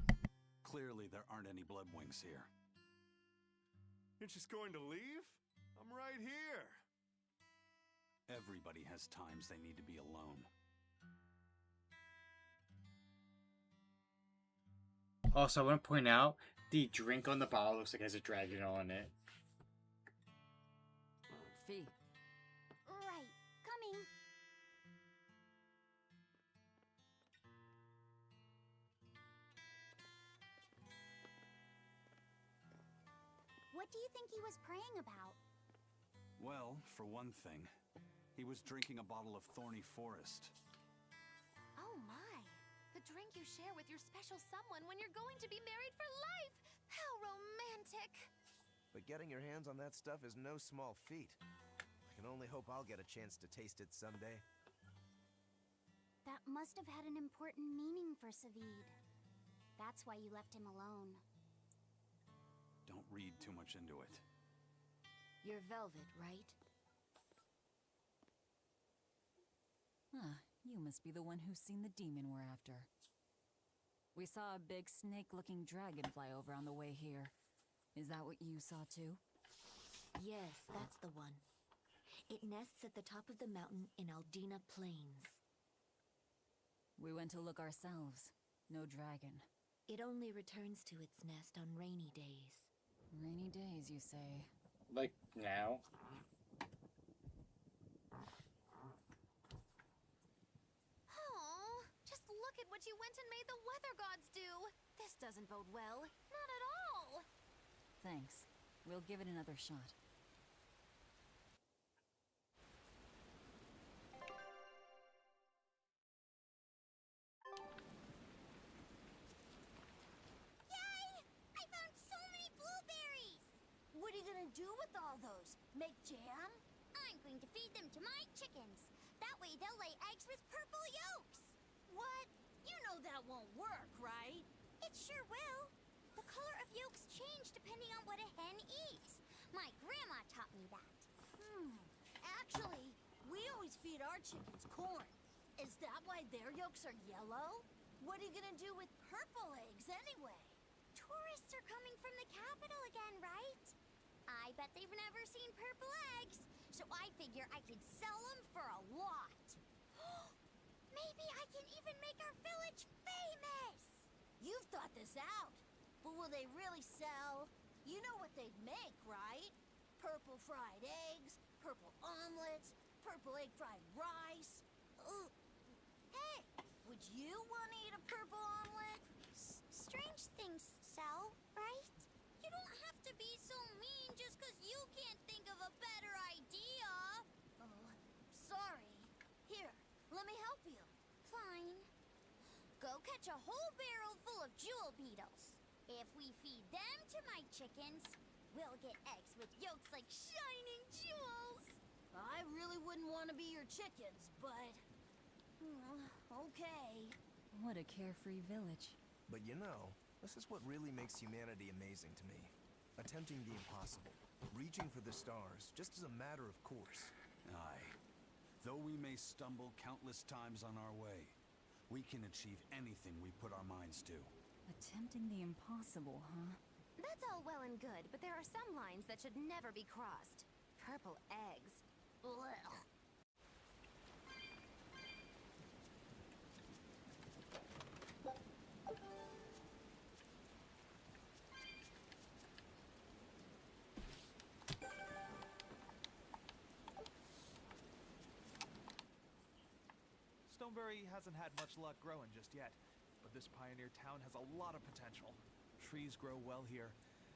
Clearly, there aren't any Bloodwings here. You're just going to leave? I'm right here. Everybody has times they need to be alone. Also, I want to point out, the drink on the bottle looks like it has a dragon on it. Fee. Right. Coming. What do you think he was praying about? Well, for one thing, he was drinking a bottle of Thorny Forest. Oh my! The drink you share with your special someone when you're going to be married for life! How romantic! But getting your hands on that stuff is no small feat. I can only hope I'll get a chance to taste it someday. That must have had an important meaning for Savid. That's why you left him alone. Don't read too much into it. You're Velvet, right? Ah, you must be the one who's seen the demon we're after. We saw a big snake-looking dragon fly over on the way here. Is that what you saw too? Yes, that's the one. It nests at the top of the mountain in Aldina Plains. We went to look ourselves. No dragon. It only returns to its nest on rainy days. Rainy days, you say? Like now? Oh, just look at what you went and made the weather gods do. This doesn't bode well. Not at all. Thanks. We'll give it another shot. Yay! I found so many blueberries! What are you gonna do with all those? Make jam? I'm going to feed them to my chickens. That way they'll lay eggs with purple yolks. What? You know that won't work, right? It sure will. The color of yolks change depending on what a hen eats. My grandma taught me that. Actually, we always feed our chickens corn. Is that why their yolks are yellow? What are you gonna do with purple eggs anyway? Tourists are coming from the capital again, right? I bet they've never seen purple eggs, so I figure I could sell them for a lot. Maybe I can even make our village famous! You've thought this out. But will they really sell? You know what they'd make, right? Purple fried eggs, purple omelets, purple egg fried rice. Ugh. Hey, would you want to eat a purple omelet? Strange things sell, right? You don't have to be so mean just 'cause you can't think of a better idea. Oh, sorry. Here, let me help you. Fine. Go catch a whole barrel full of jewel beetles. If we feed them to my chickens, we'll get eggs with yolks like shining jewels. I really wouldn't want to be your chickens, but... okay. What a carefree village. But you know, this is what really makes humanity amazing to me. Attempting the impossible. Reaching for the stars, just as a matter of course. Aye. Though we may stumble countless times on our way, we can achieve anything we put our minds to. Attempting the impossible, huh? That's all well and good, but there are some lines that should never be crossed. Purple eggs. Blech. Stoneberry hasn't had much luck growing just yet, but this pioneer town has a lot of potential. Trees grow well here,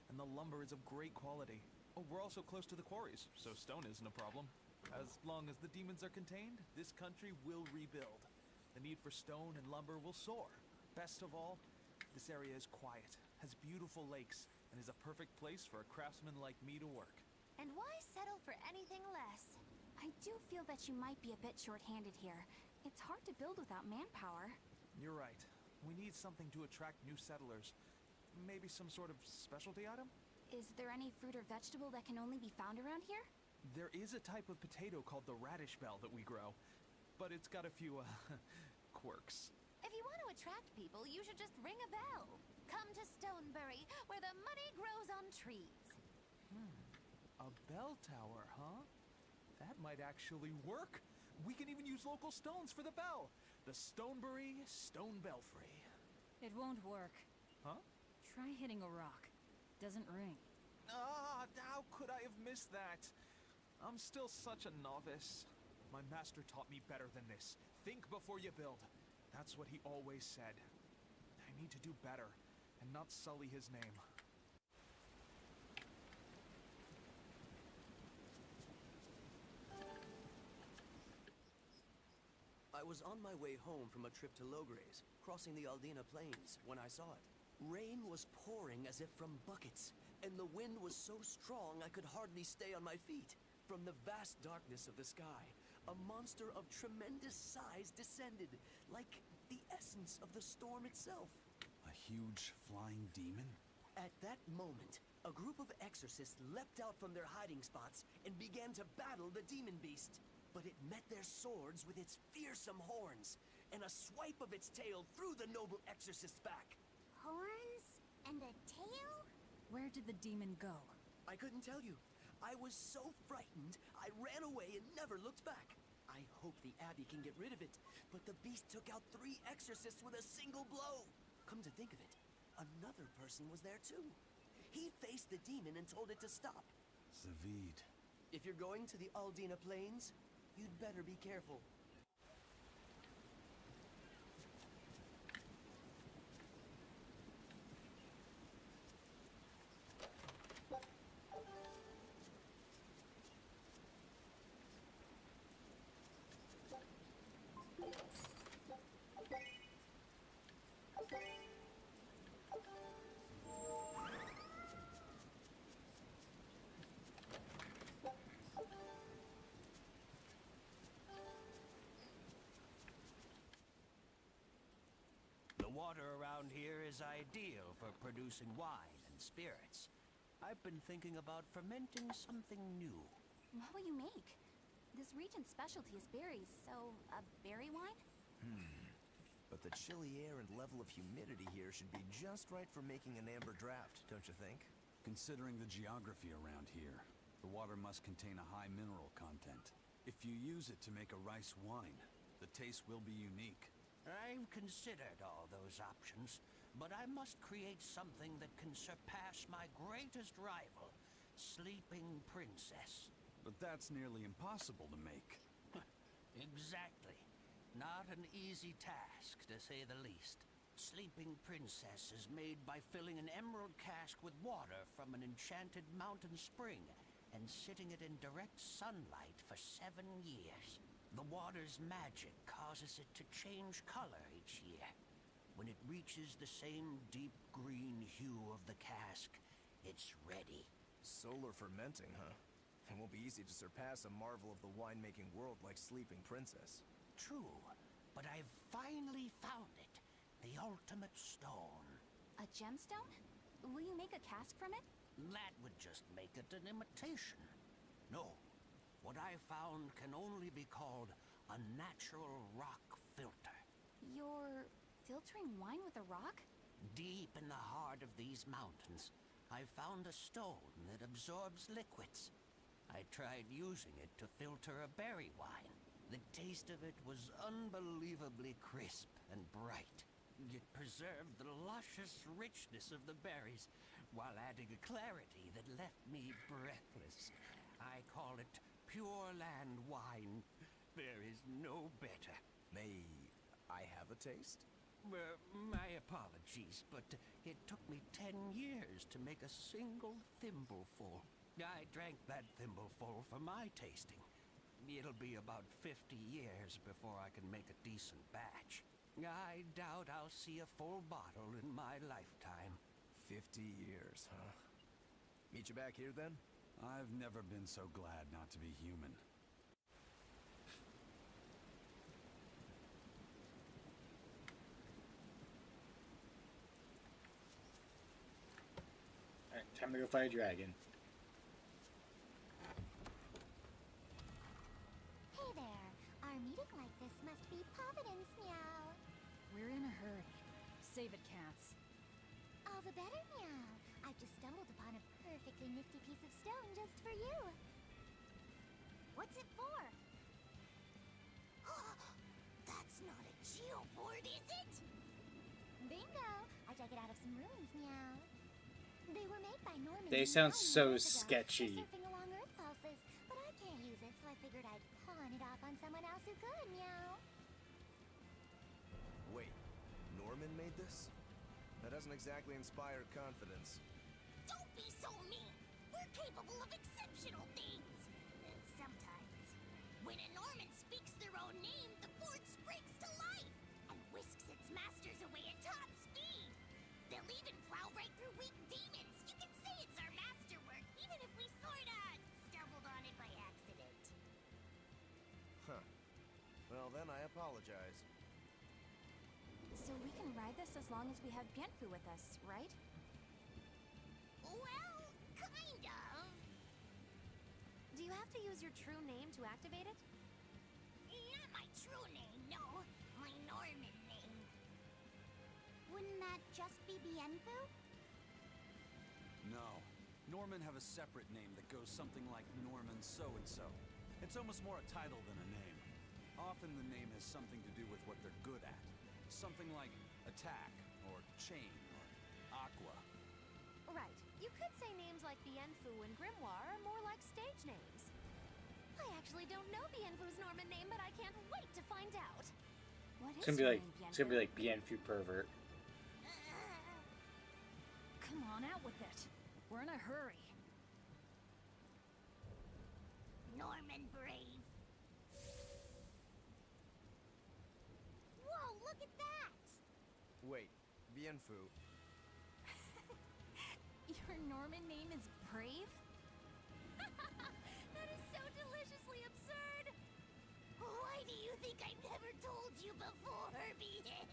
and the lumber is of great quality. Oh, we're also close to the quarries, so stone isn't a problem. As long as the demons are contained, this country will rebuild. The need for stone and lumber will soar. Best of all, this area is quiet, has beautiful lakes, and is a perfect place for a craftsman like me to work. And why settle for anything less? I do feel that you might be a bit short-handed here. It's hard to build without manpower. You're right. We need something to attract new settlers. Maybe some sort of specialty item? Is there any fruit or vegetable that can only be found around here? There is a type of potato called the radish bell that we grow, but it's got a few, quirks. If you want to attract people, you should just ring a bell. Come to Stoneberry, where the money grows on trees. A bell tower, huh? That might actually work. We can even use local stones for the bell. The Stoneberry Stone Belfry. It won't work. Huh? Try hitting a rock. Doesn't ring. Ah, how could I have missed that? I'm still such a novice. My master taught me better than this. Think before you build. That's what he always said. I need to do better and not sully his name. was on my way home from a trip to Logres, crossing the Aldina Plains, when I saw it. Rain was pouring as if from buckets, and the wind was so strong I could hardly stay on my feet. From the vast darkness of the sky, a monster of tremendous size descended, like the essence of the storm itself. A huge flying demon? At that moment, a group of exorcists leapt out from their hiding spots and began to battle the demon beast. But it met their swords with its fearsome horns, and a swipe of its tail threw the noble exorcist's back. Horns and a tail? Where did the demon go? I couldn't tell you. I was so frightened, I ran away and never looked back. I hope the Abbey can get rid of it, but the beast took out 3 exorcists with a single blow. Come to think of it, another person was there too. He faced the demon and told it to stop. Zavid. If you're going to the Aldina Plains, you'd better be careful. The water around here is ideal for producing wine and spirits. I've been thinking about fermenting something new. What will you make? This region's specialty is berries, so a berry wine? But the chilly air and level of humidity here should be just right for making an amber draft, don't you think? Considering the geography around here, the water must contain a high mineral content. If you use it to make a rice wine, the taste will be unique. I've considered all those options, but I must create something that can surpass my greatest rival, Sleeping Princess. But that's nearly impossible to make. Exactly. Not an easy task, to say the least. Sleeping Princess is made by filling an emerald cask with water from an enchanted mountain spring and sitting it in direct sunlight for 7 years. The water's magic causes it to change color each year. When it reaches the same deep green hue of the cask, it's ready. Solar fermenting, huh? It won't be easy to surpass a marvel of the winemaking world like Sleeping Princess. True, but I've finally found it. The ultimate stone. A gemstone? Will you make a cask from it? That would just make it an imitation. No. What I found can only be called a natural rock filter. You're filtering wine with a rock? Deep in the heart of these mountains, I found a stone that absorbs liquids. I tried using it to filter a berry wine. The taste of it was unbelievably crisp and bright. It preserved the luscious richness of the berries while adding a clarity that left me breathless. I call it Pure Land wine. There is no better. May I have a taste? My apologies, but it took me 10 years to make a single thimbleful. I drank that thimbleful for my tasting. It'll be about 50 years before I can make a decent batch. I doubt I'll see a full bottle in my lifetime. 50 years, huh? Meet you back here then? I've never been so glad not to be human. Alright, time to go fight a dragon. Hey there. Our meeting like this must be Providence, meow. We're in a hurry. Save it, cats. All the better, meow. I've just stumbled upon a perfectly nifty piece of stone just for you. What's it for? That's not a geoboard, is it? Bingo! I dug it out of some ruins, meow. They were made by Norman. They sound so years ago sketchy. for surfing along Earth pulses, but I can't use it, so I figured I'd pawn it off on someone else who could, meow. Wait, Norman made this? That doesn't exactly inspire confidence. Don't be so mean! We're capable of exceptional things! Sometimes. When a Norman speaks their own name, the board sprigs apologize. So we can ride this as long as we have Bienfu with us, right? Well, kind of. Do you have to use your true name to activate it? Not my true name, no. My Norman name. Wouldn't that just be Bienfu? No. Norman have a separate name that goes something like Norman so-and-so. It's almost more a title than a name. Often the name has something to do with what they're good at. Something like attack, or chain, or aqua. Right. You could say names like Bienfu and Grimoire are more like stage names. I actually don't know Bienfu's Norman name, but I can't wait to find out. What It's is gonna be your like name, it's gonna be like Bienfu pervert. Come on, out with it. We're in a hurry. Norman Brave. Whoa, look at that! Wait, Bienfu. Your Norman name is Brave? That is so deliciously absurd! Why do you think I've never told you before, Bien?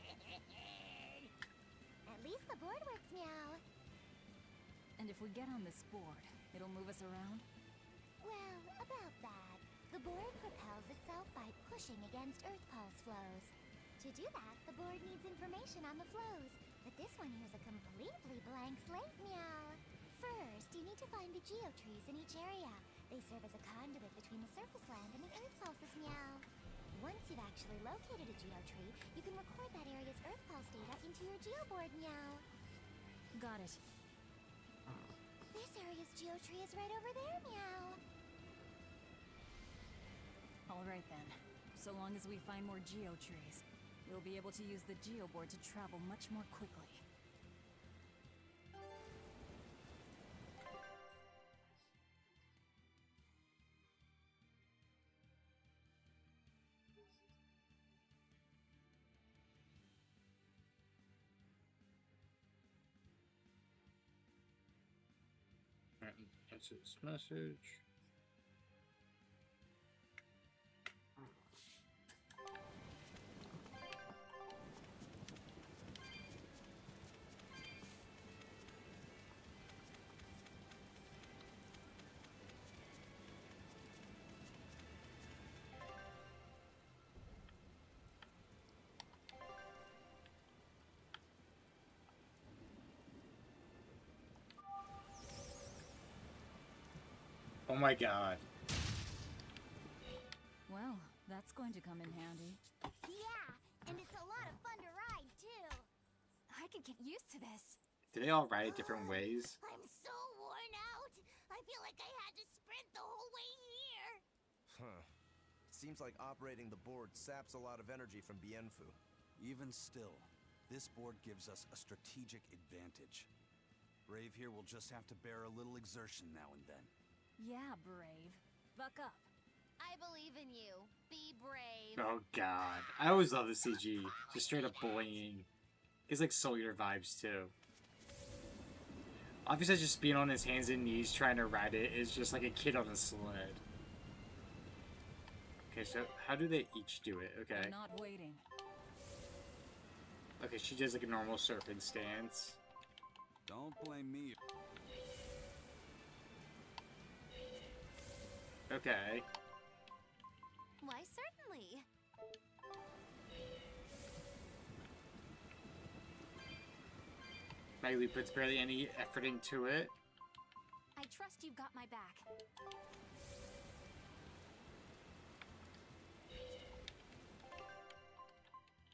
At least the board works, meow. And if we get on this board, it'll move us around? Well, about that. The board propels itself by pushing against Earth Pulse flows. To do that, the board needs information on the flows, but this one here's a completely blank slate, meow. First, you need to find the geotrees in each area. They serve as a conduit between the surface land and the Earth pulses, meow. Once you've actually located a geotree, you can record that area's Earth pulse data into your geoboard, meow. Got it. This area's geotree is right over there, meow. Alright then. So long as we find more geotrees, we'll be able to use the geoboard to travel much more quickly. Answer this message. Oh my god. Well, that's going to come in handy. Yeah, and it's a lot of fun to ride, too. I could get used to this. Do they all ride it different ways? I'm so worn out. I feel like I had to sprint the whole way here. Huh. Seems like operating the board saps a lot of energy from Bienfu. Even still, this board gives us a strategic advantage. Brave here will just have to bear a little exertion now and then. Yeah, Brave. Buck up. I believe in you. Be brave. Oh god. I always love the CG. Just straight up bullying. It's like Solar vibes too. Obviously just being on his hands and knees trying to ride it is just like a kid on a sled. Okay, so how do they each do it? Okay. I'm not waiting. Okay, she does like a normal surfing stance. Don't blame me. Okay. Why, certainly. Maggie puts barely any effort into it. I trust you've got my back.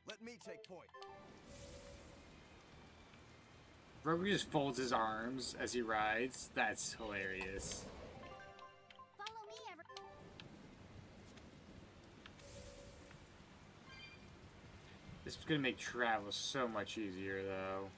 Let me take point. Rogue just folds his arms as he rides. That's hilarious. Follow me, This is gonna make travel so much easier, though.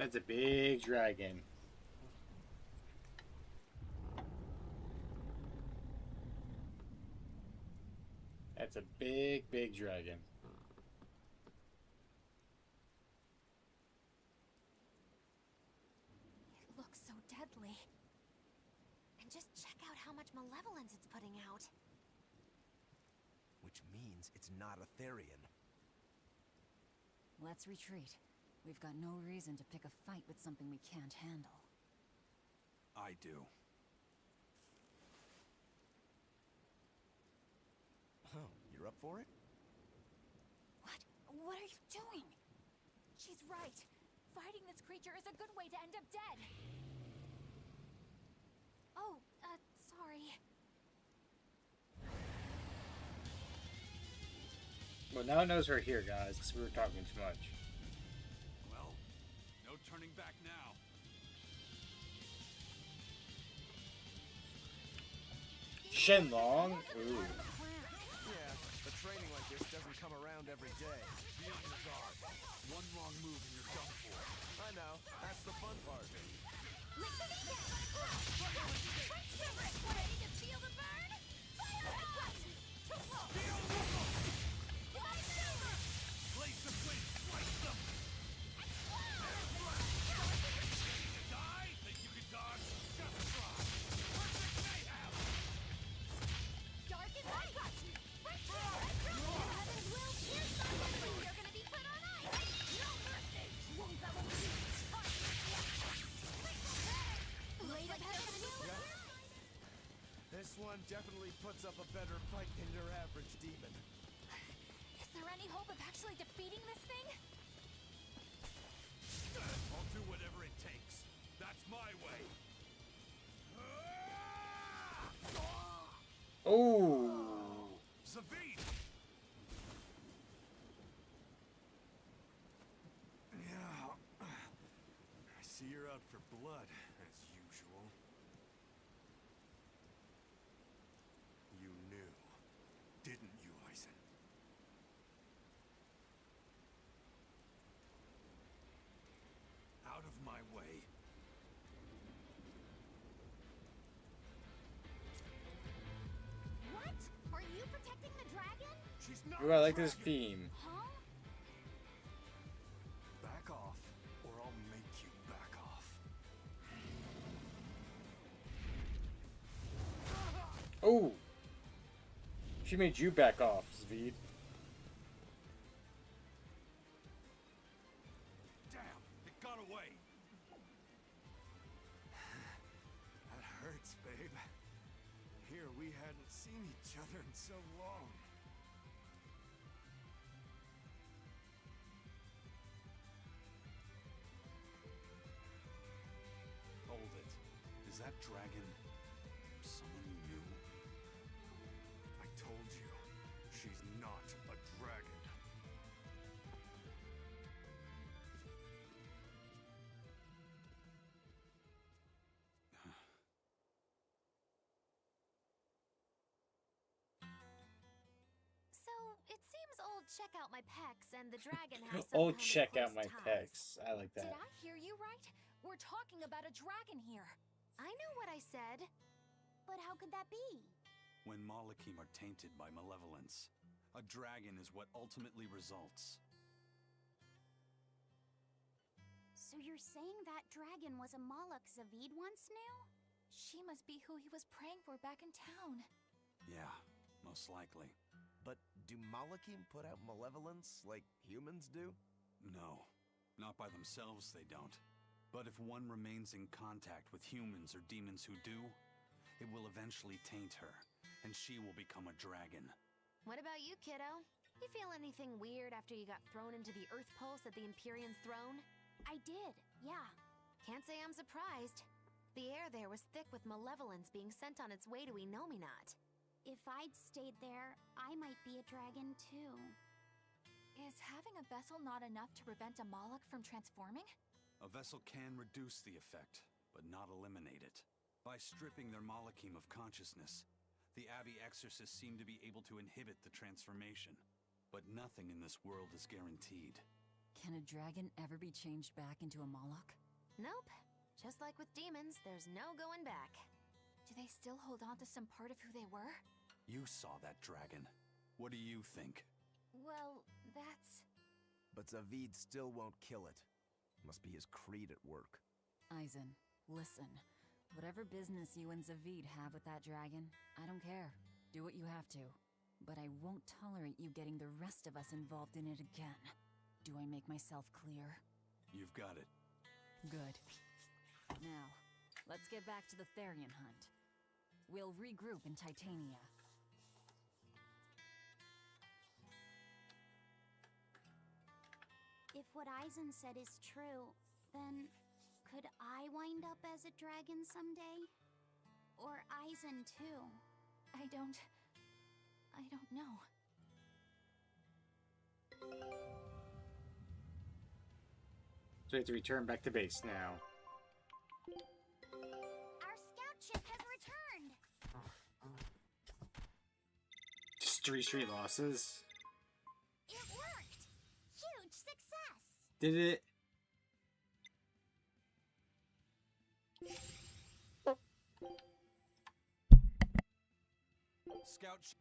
That's a big dragon. That's a big, big dragon. It looks so deadly. And just check out how much malevolence it's putting out. Which means it's not a Therian. Let's retreat. We've got no reason to pick a fight with something we can't handle. I do. Oh, you're up for it? What? What are you doing? She's right. Fighting this creature is a good way to end up dead. Oh, sorry. Well, now it knows we're here, guys, because we were talking too much. Well, no turning back now. Shenlong? Ooh. Yeah, but training like this doesn't come around every day. Be on your guard. One wrong move and you're done for. I know. That's the fun part. Ready to feel the burn? Fire on! Blaze of wind, slice them! Die? Think you can dodge? Just try. Perfect mayhem! Dark as light! Heaven's will pierce on them, and you're gonna be put on ice! No mercy! Won't that will be looks like heaven's will. This one definitely puts up a better fight than your average demon. Is there any hope of actually defeating this thing? I'll do whatever it takes. That's my way. Oh. Zavid! Yeah. I see you're out for blood, as usual. You knew, didn't you, Eisen? Out of my way. What? Are you protecting the dragon? She's not Ooh, I like this theme. Huh? Back off, or I'll make you back off. Oh! She made you back off, Zvid. Damn, it got away. That hurts, babe. Here we hadn't seen each other in so long. Hold it. Is that dragon someone you knew? I told you, she's not a dragon. So, it seems old check out my pecs and the dragon has some Oh, kind of check out close my ties. pecs. I like Did that. I hear you right? We're talking about a dragon here. I know what I said. But how could that be? When Malachim are tainted by malevolence, a dragon is what ultimately results. So you're saying that dragon was a Moloch Zavid once knew? She must be who he was praying for back in town. Yeah, most likely. But do Malachim put out malevolence like humans do? No, not by themselves they don't. But if one remains in contact with humans or demons who do, it will eventually taint her, and she will become a dragon. What about you, kiddo? You feel anything weird after you got thrown into the Earth Pulse at the Empyrean's throne? I did, yeah. Can't say I'm surprised. The air there was thick with malevolence being sent on its way to Enominat. If I'd stayed there, I might be a dragon too. Is having a vessel not enough to prevent a Moloch from transforming? A vessel can reduce the effect, but not eliminate it. By stripping their Malachim of consciousness, the Abbey exorcists seem to be able to inhibit the transformation. But nothing in this world is guaranteed. Can a dragon ever be changed back into a Moloch? Nope. Just like with demons, there's no going back. Do they still hold on to some part of who they were? You saw that dragon. What do you think? Well, that's... But Zavid still won't kill it. Must be his creed at work. Aizen, listen. Whatever business you and Zavid have with that dragon, I don't care. Do what you have to. But I won't tolerate you getting the rest of us involved in it again. Do I make myself clear? You've got it. Good. Now, let's get back to the Therian hunt. We'll regroup in Titania. If what Aizen said is true, then could I wind up as a dragon someday? Or Aizen too? I don't know. So we have to return back to base now. Our scout ship has returned! Just 3 straight losses. It worked! Huge success! Did it? Scout.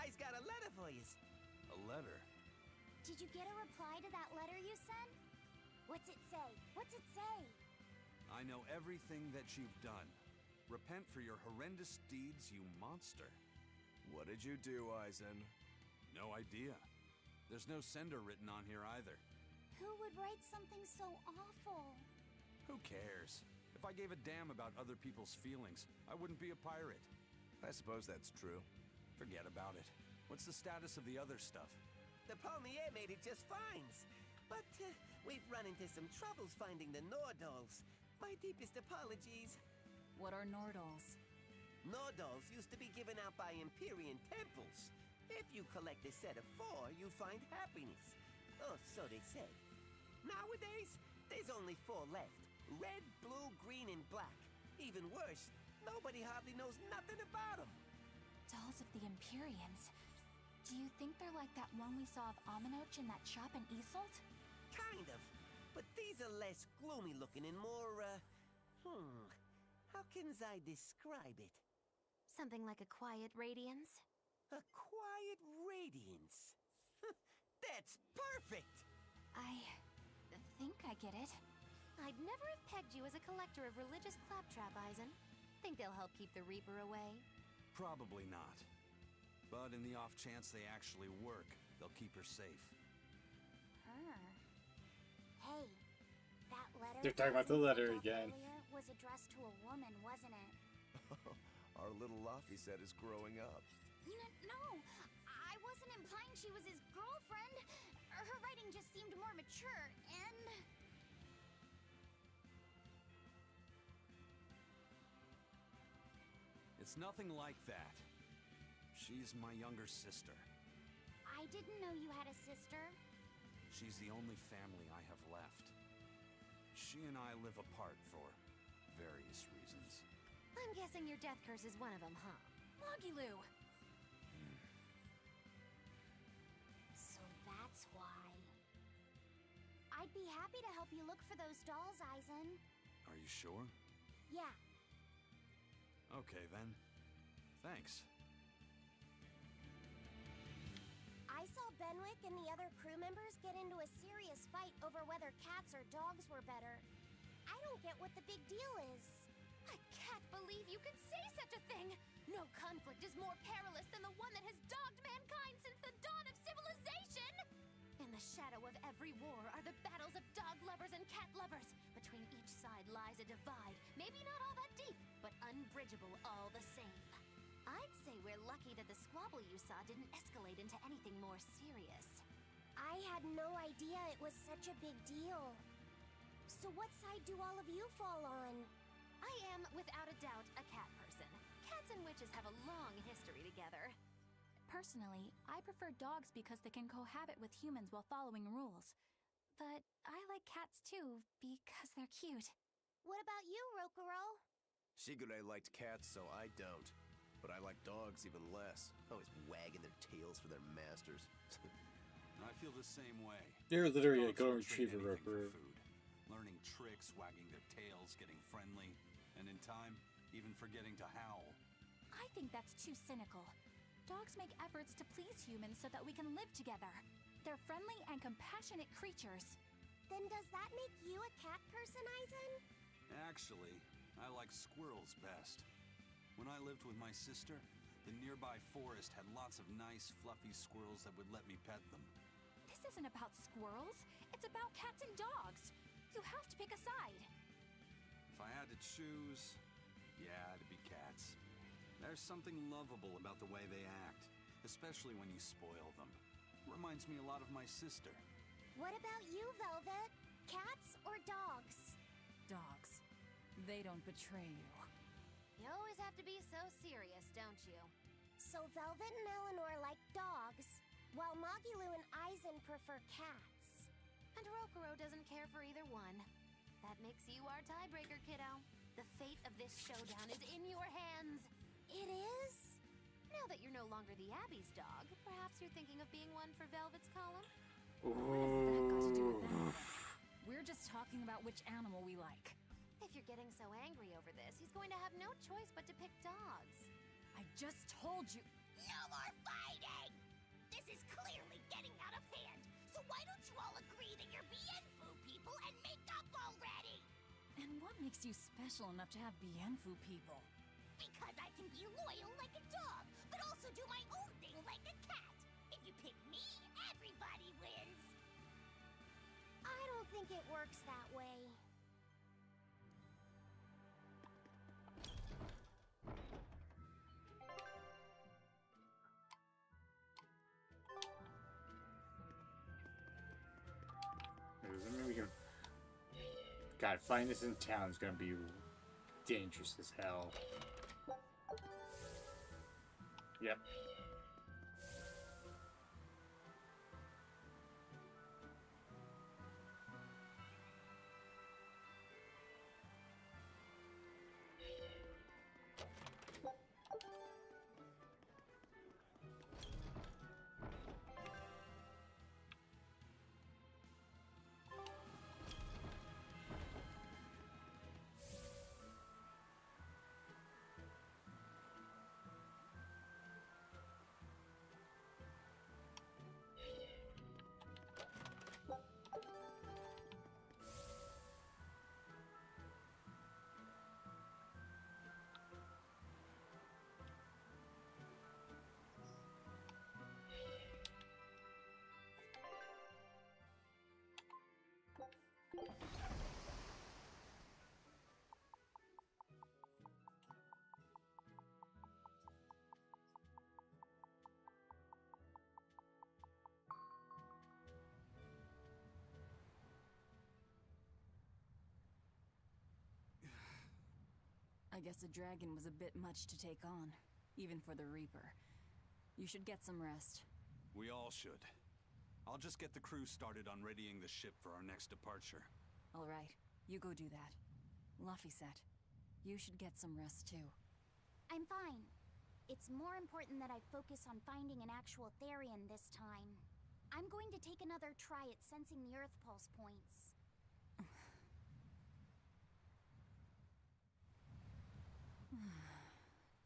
I's got a letter for you. A letter? Did you get a reply to that letter you sent? What's it say? What's it say? I know everything that you've done. Repent for your horrendous deeds, you monster. What did you do, Aizen? No idea. There's no sender written on here either. Who would write something so awful? Who cares? If I gave a damn about other people's feelings, I wouldn't be a pirate. I suppose that's true. Forget about it. What's the status of the other stuff? The Palmier made it just fine. But we've run into some troubles finding the Nordals. My deepest apologies. What are Nordals? Nordals used to be given out by Empyrean temples. If you collect a set of 4, you find happiness. Oh, so they say. Nowadays, there's only 4 left. Red, blue, green, and black. Even worse, nobody hardly knows nothing about them. Dolls of the Empyreans. Do you think they're like that one we saw of Aminoch in that shop in Isolt? Kind of. But these are less gloomy looking and more, how can I describe it? Something like a quiet radiance? A quiet radiance. That's perfect! I think I get it. I'd never have pegged you as a collector of religious claptrap, Eisen. Think they'll help keep the Reaper away? Probably not. But in the off chance they actually work, they'll keep her safe. Hey, that letter They're talking about the Eisen letter sent off again. earlier was addressed to a woman, wasn't it? Our little Luffy set is growing up. No, I wasn't implying she was his girlfriend. Her writing just seemed more mature, and... It's nothing like that. She's my younger sister. I didn't know you had a sister. She's the only family I have left. She and I live apart for various reasons. I'm guessing your death curse is one of them, huh? Magilou! So that's why. I'd be happy to help you look for those dolls, Eisen. Are you sure? Yeah. Okay, then. Thanks. I saw Benwick and the other crew members get into a serious fight over whether cats or dogs were better. I don't get what the big deal is. I can't believe you could say such a thing! No conflict is more perilous than the one that has dogged mankind since the dawn of civilization! In the shadow of every war are the battles of dog lovers and cat lovers. Between each side lies a divide, maybe not all that deep, but unbridgeable all the same. I'd say we're lucky that the squabble you saw didn't escalate into anything more serious. I had no idea it was such a big deal. So what side do all of you fall on? I am, without a doubt, a cat person. Cats and witches have a long history together. Personally, I prefer dogs because they can cohabit with humans while following rules. But I like cats too, because they're cute. What about you, Rokuro? Shigure liked cats, so I don't. But I like dogs even less. Always wagging their tails for their masters. I feel the same way. You're literally a Dogs golden will trade retriever, anything for Roper. food. Learning tricks, wagging their tails, getting friendly, and in time, even forgetting to howl. I think that's too cynical. Dogs make efforts to please humans so that we can live together. They're friendly and compassionate creatures. Then does that make you a cat person, Eisen? Actually, I like squirrels best. When I lived with my sister, the nearby forest had lots of nice, fluffy squirrels that would let me pet them. This isn't about squirrels. It's about cats and dogs. You have to pick a side. If I had to choose, yeah, it'd be cats. There's something lovable about the way they act, especially when you spoil them. Reminds me a lot of my sister. What about you, Velvet? Cats or dogs? Dogs. They don't betray you. You always have to be so serious, don't you? So Velvet and Eleanor like dogs, while Magilou and Eisen prefer cats. And Rokuro doesn't care for either one. That makes you our tiebreaker, kiddo. The fate of this showdown is in your hands. It is? Now that you're no longer the Abbey's dog, perhaps you're thinking of being one for Velvet's column? What has that got to do with anything? We're just talking about which animal we like. If you're getting so angry over this, he's going to have no choice but to pick dogs. I just told you. No more fighting! This is clearly getting out of hand, so why don't you all agree that you're Bienfu people and make up already? And what makes you special enough to have Bienfu people? Because I can be loyal like a dog, but also do my own thing like a cat. If you pick me, everybody wins. I don't think it works that way. God, finding this in town is gonna be dangerous as hell. Yep. I guess a dragon was a bit much to take on, even for the Reaper. You should get some rest. We all should. I'll just get the crew started on readying the ship for our next departure. All right, you go do that. Laphicet, you should get some rest too. I'm fine. It's more important that I focus on finding an actual Therian this time. I'm going to take another try at sensing the Earth Pulse points.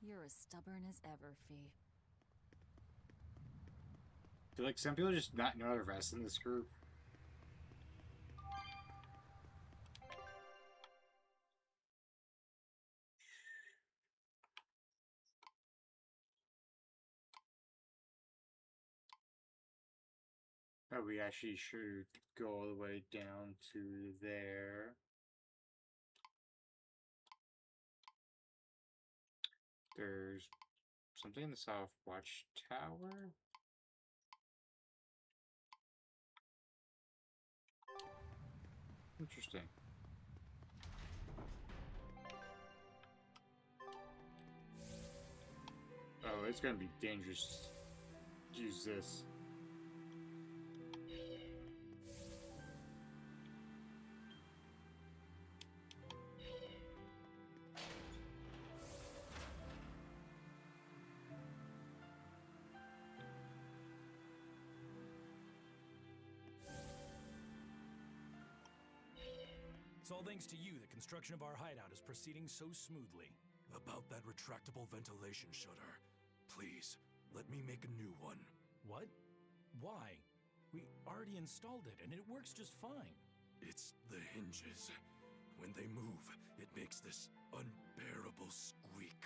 You're as stubborn as ever, Fee. I feel like some people just not know how to rest in this group. Oh, we actually should go all the way down to there. There's something in the South Watchtower. Interesting. Oh, it's gonna be dangerous to use this. It's all thanks to you that construction of our hideout is proceeding so smoothly. About that retractable ventilation shutter, please, let me make a new one. What? Why? We already installed it, and it works just fine. It's the hinges. When they move, it makes this unbearable squeak.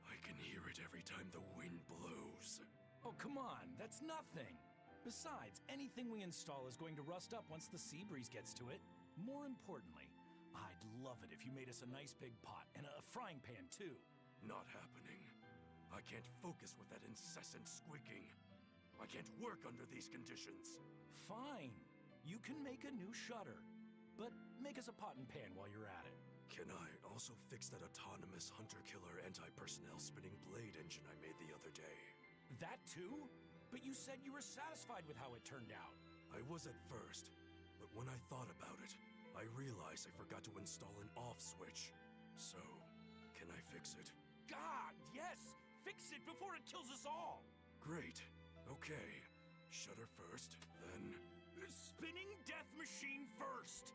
I can hear it every time the wind blows. Oh, come on, that's nothing. Besides, anything we install is going to rust up once the sea breeze gets to it. More importantly, I'd love it if you made us a nice big pot and a frying pan too. Not happening. I can't focus with that incessant squeaking. I can't work under these conditions. Fine. You can make a new shutter. But make us a pot and pan while you're at it. Can I also fix that autonomous hunter-killer anti-personnel spinning blade engine I made the other day? That too? But you said you were satisfied with how it turned out. I was at first, but when I thought about it, I realized I forgot to install an off switch. So, can I fix it? God, yes! Fix it before it kills us all! Great. Okay. Shutter first, then... Spinning death machine first!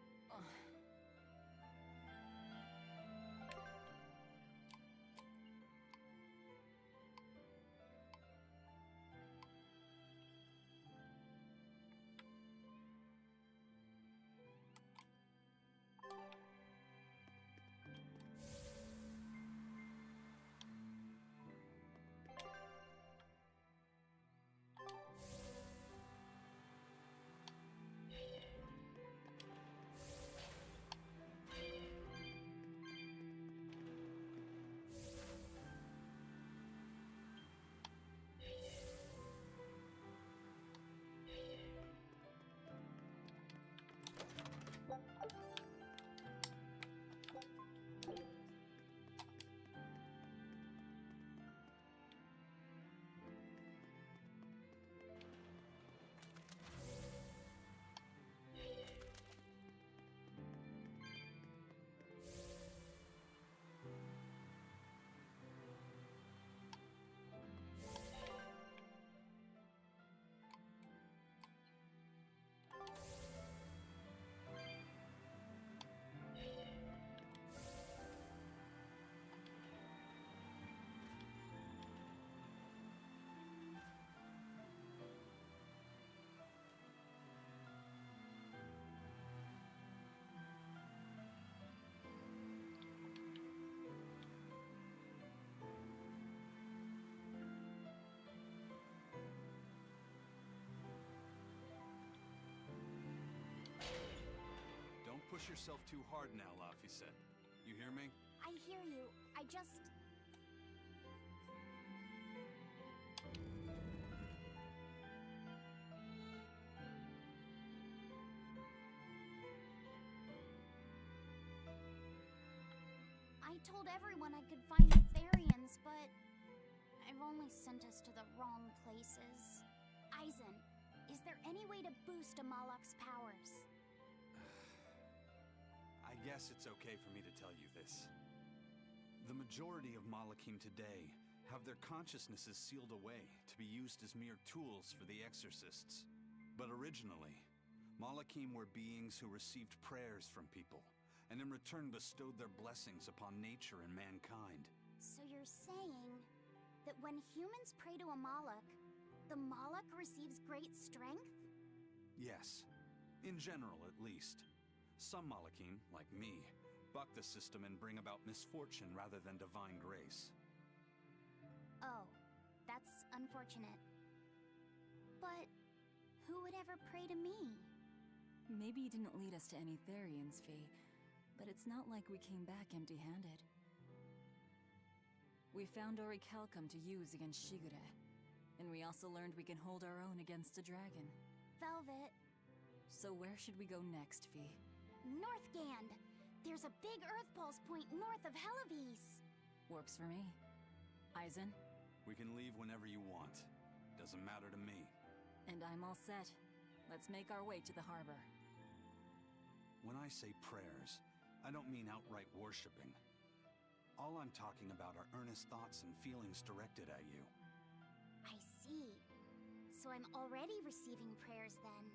push yourself too hard now, Laphicet. You hear me? I hear you. I just... I told everyone I could find the Therians, but I've only sent us to the wrong places. Aizen, is there any way to boost Amalok's powers? I guess it's okay for me to tell you this. The majority of Malakim today have their consciousnesses sealed away to be used as mere tools for the exorcists. But originally, Malakim were beings who received prayers from people, and in return bestowed their blessings upon nature and mankind. So you're saying that when humans pray to Amalok, the Moloch receives great strength? Yes, in general at least. Some Malakim, like me, buck the system and bring about misfortune rather than divine grace. Oh, that's unfortunate. But who would ever pray to me? Maybe you didn't lead us to any Therians, Fee, but it's not like we came back empty-handed. We found Orichalcum to use against Shigure, and we also learned we can hold our own against a dragon. Velvet. So where should we go next, Fee? Northgand! There's a big Earth Pulse point north of Helivis! Works for me. Aizen? We can leave whenever you want. Doesn't matter to me. And I'm all set. Let's make our way to the harbor. When I say prayers, I don't mean outright worshipping. All I'm talking about are earnest thoughts and feelings directed at you. I see. So I'm already receiving prayers then.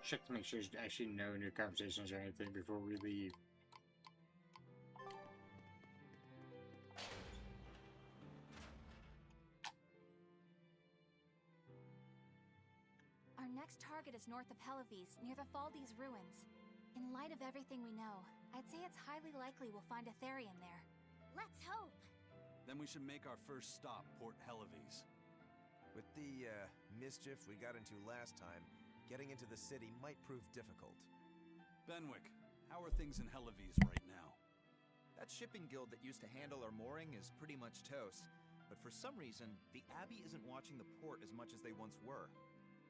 Check to make sure there's actually no new conversations or anything before we leave. Our next target is north of Helivis, near the Faldes ruins. In light of everything we know, I'd say it's highly likely we'll find a Therian there. Let's hope! Then we should make our first stop, Port Helivis. With the, mischief we got into last time, getting into the city might prove difficult. Benwick, how are things in Helivis right now? That shipping guild that used to handle our mooring is pretty much toast. But for some reason, the Abbey isn't watching the port as much as they once were.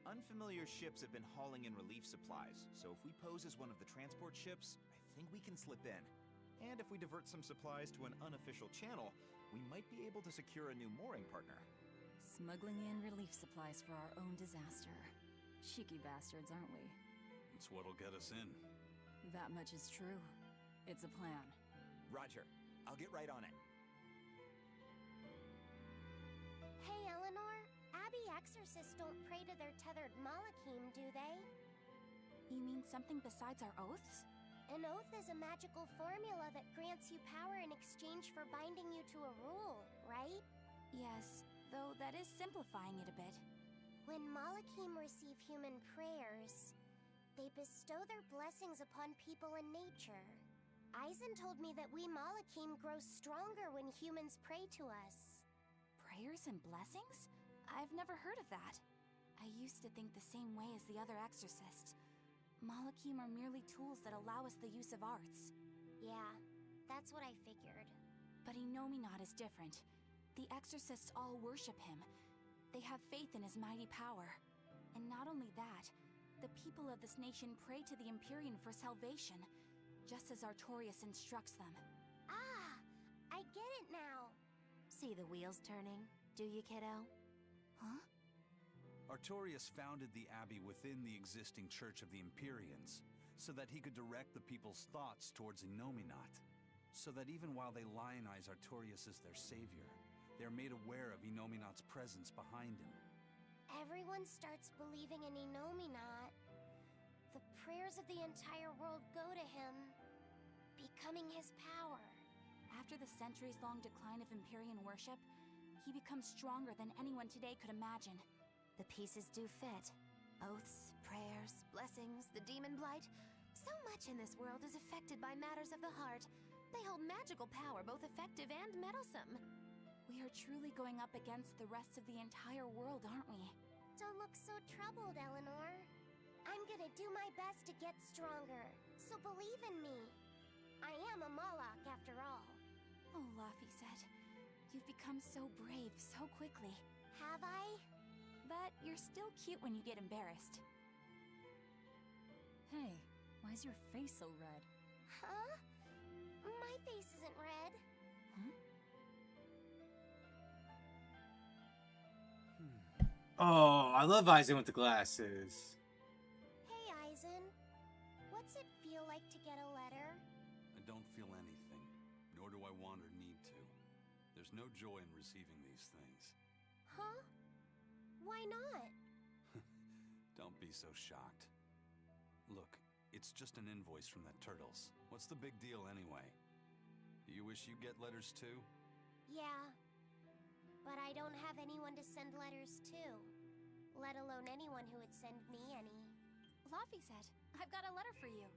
Unfamiliar ships have been hauling in relief supplies, so if we pose as one of the transport ships, I think we can slip in. And if we divert some supplies to an unofficial channel, we might be able to secure a new mooring partner. Smuggling in relief supplies for our own disaster. Cheeky bastards, aren't we? It's what'll get us in. That much is true. It's a plan. Roger. I'll get right on it. Hey, Eleanor. Abbey exorcists don't pray to their tethered Malakim, do they? You mean something besides our oaths? An oath is a magical formula that grants you power in exchange for binding you to a rule, right? Yes, though that is simplifying it a bit. When Malakim receive human prayers, they bestow their blessings upon people and nature. Aizen told me that we Malakim grow stronger when humans pray to us. Prayers and blessings? I've never heard of that. I used to think the same way as the other exorcists. Malachim are merely tools that allow us the use of arts. Yeah, that's what I figured. But Inominat is different. The exorcists all worship him. They have faith in his mighty power. And not only that, the people of this nation pray to the Empyrean for salvation, just as Artorias instructs them. Ah, I get it now. See the wheels turning, do you, kiddo? Huh? Artorias founded the abbey within the existing Church of the Empyreans, so that he could direct the people's thoughts towards Inominat, so that even while they lionize Artorias as their savior, they are made aware of Inominat's presence behind him. Everyone starts believing in Inominat. The prayers of the entire world go to him, becoming his power. After the centuries-long decline of Empyrean worship, he becomes stronger than anyone today could imagine. The pieces do fit. Oaths, prayers, blessings, the demon blight. So much in this world is affected by matters of the heart. They hold magical power, both effective and meddlesome. We are truly going up against the rest of the entire world, aren't we? Don't look so troubled, Eleanor. I'm gonna do my best to get stronger, so believe in me. I am a Malak, after all. Oh, Laphicet, you've become so brave so quickly. Have I? But you're still cute when you get embarrassed. Hey, why is your face so red? Huh? My face isn't red. Huh? Oh, I love Eisen with the glasses. Hey, Eisen. What's it feel like to get a letter? I don't feel anything, nor do I want or need to. There's no joy in receiving these things. Huh? Why not? Don't be so shocked. Look, it's just an invoice from the Turtles. What's the big deal anyway? Do you wish you get letters too? Yeah. But I don't have anyone to send letters to. Let alone anyone who would send me any. Laphicet, I've got a letter for you.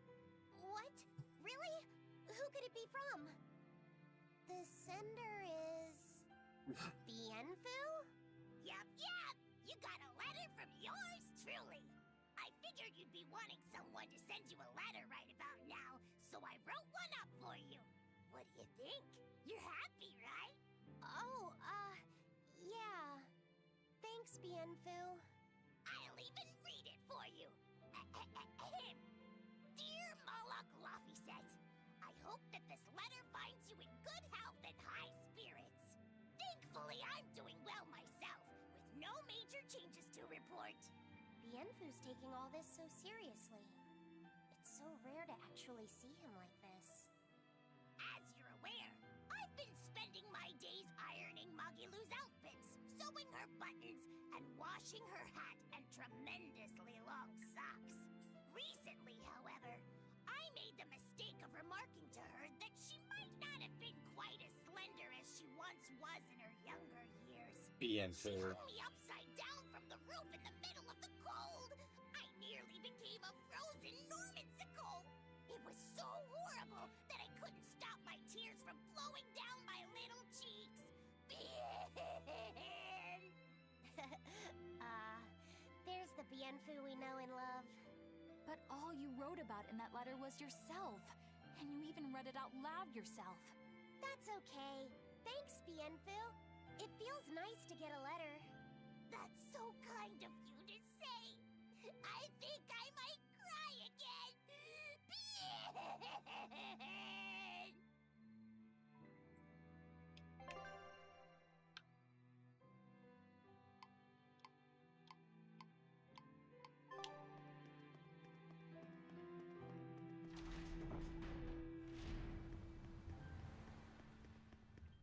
What? Really? Who could it be from? The sender is... Bienfu? Yup, yup! You got a letter from yours truly! I figured you'd be wanting someone to send you a letter right about now, so I wrote one up for you. What do you think? You're happy, right? Oh, yeah. Thanks, Bienfu. I'll even read it for you. Ahem. Dear Malak Laphicet, I hope that this letter finds you in good health and high spirits. Thankfully, I'm doing well myself, with no major changes to report. Bienfu's taking all this so seriously. It's so rare to actually see him like this. As you're aware, I've been spending my days ironing Magilu's outfits, sewing her buttons, and washing her hat and tremendously long socks. Recently, however, I made the mistake of remarking to her that she might not have been quite as slender as she once was in her younger years. She hung me upside down from the roof in the middle of the cold. I nearly became a frozen Normansicle. It was so horrible that I couldn't stop my tears from flowing down my little cheeks. There's the Bienfu we know and love. But all you wrote about in that letter was yourself. And you even read it out loud yourself. That's okay. Thanks, Bienfu. It feels nice to get a letter. That's so kind of you to say. I think I might cry again.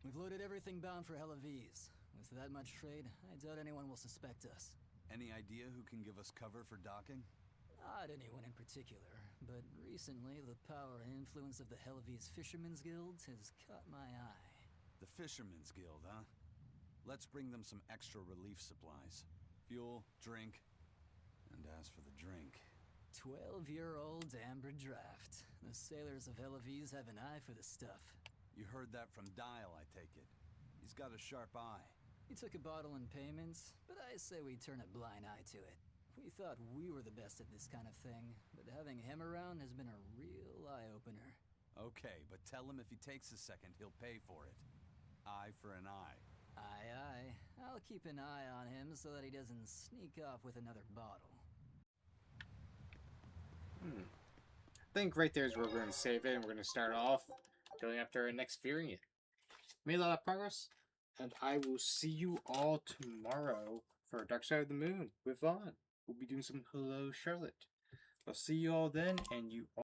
We've loaded everything bound for Helaviz. With that much trade, I doubt anyone will suspect us. Any idea who can give us cover for docking? Not anyone in particular, but recently the power and influence of the Helaviz Fishermen's Guild has caught my eye. The Fishermen's Guild, huh? Let's bring them some extra relief supplies. Fuel, drink, and as for the drink... 12-year-old amber draft. The sailors of Helaviz have an eye for the stuff. You heard that from Dial, I take it. He's got a sharp eye. He took a bottle in payments, but I say we turn a blind eye to it. We thought we were the best at this kind of thing, but having him around has been a real eye-opener. Okay, but tell him if he takes a second, he'll pay for it. Eye for an eye. Aye, aye. I'll keep an eye on him so that he doesn't sneak off with another bottle. I think right there is where we're going to save it, and we're going to start off going after our next variant. Made a lot of progress, and I will see you all tomorrow for Dark Side of the Moon with Vaughn. We'll be doing some Hello Charlotte. I'll see you all then, and you all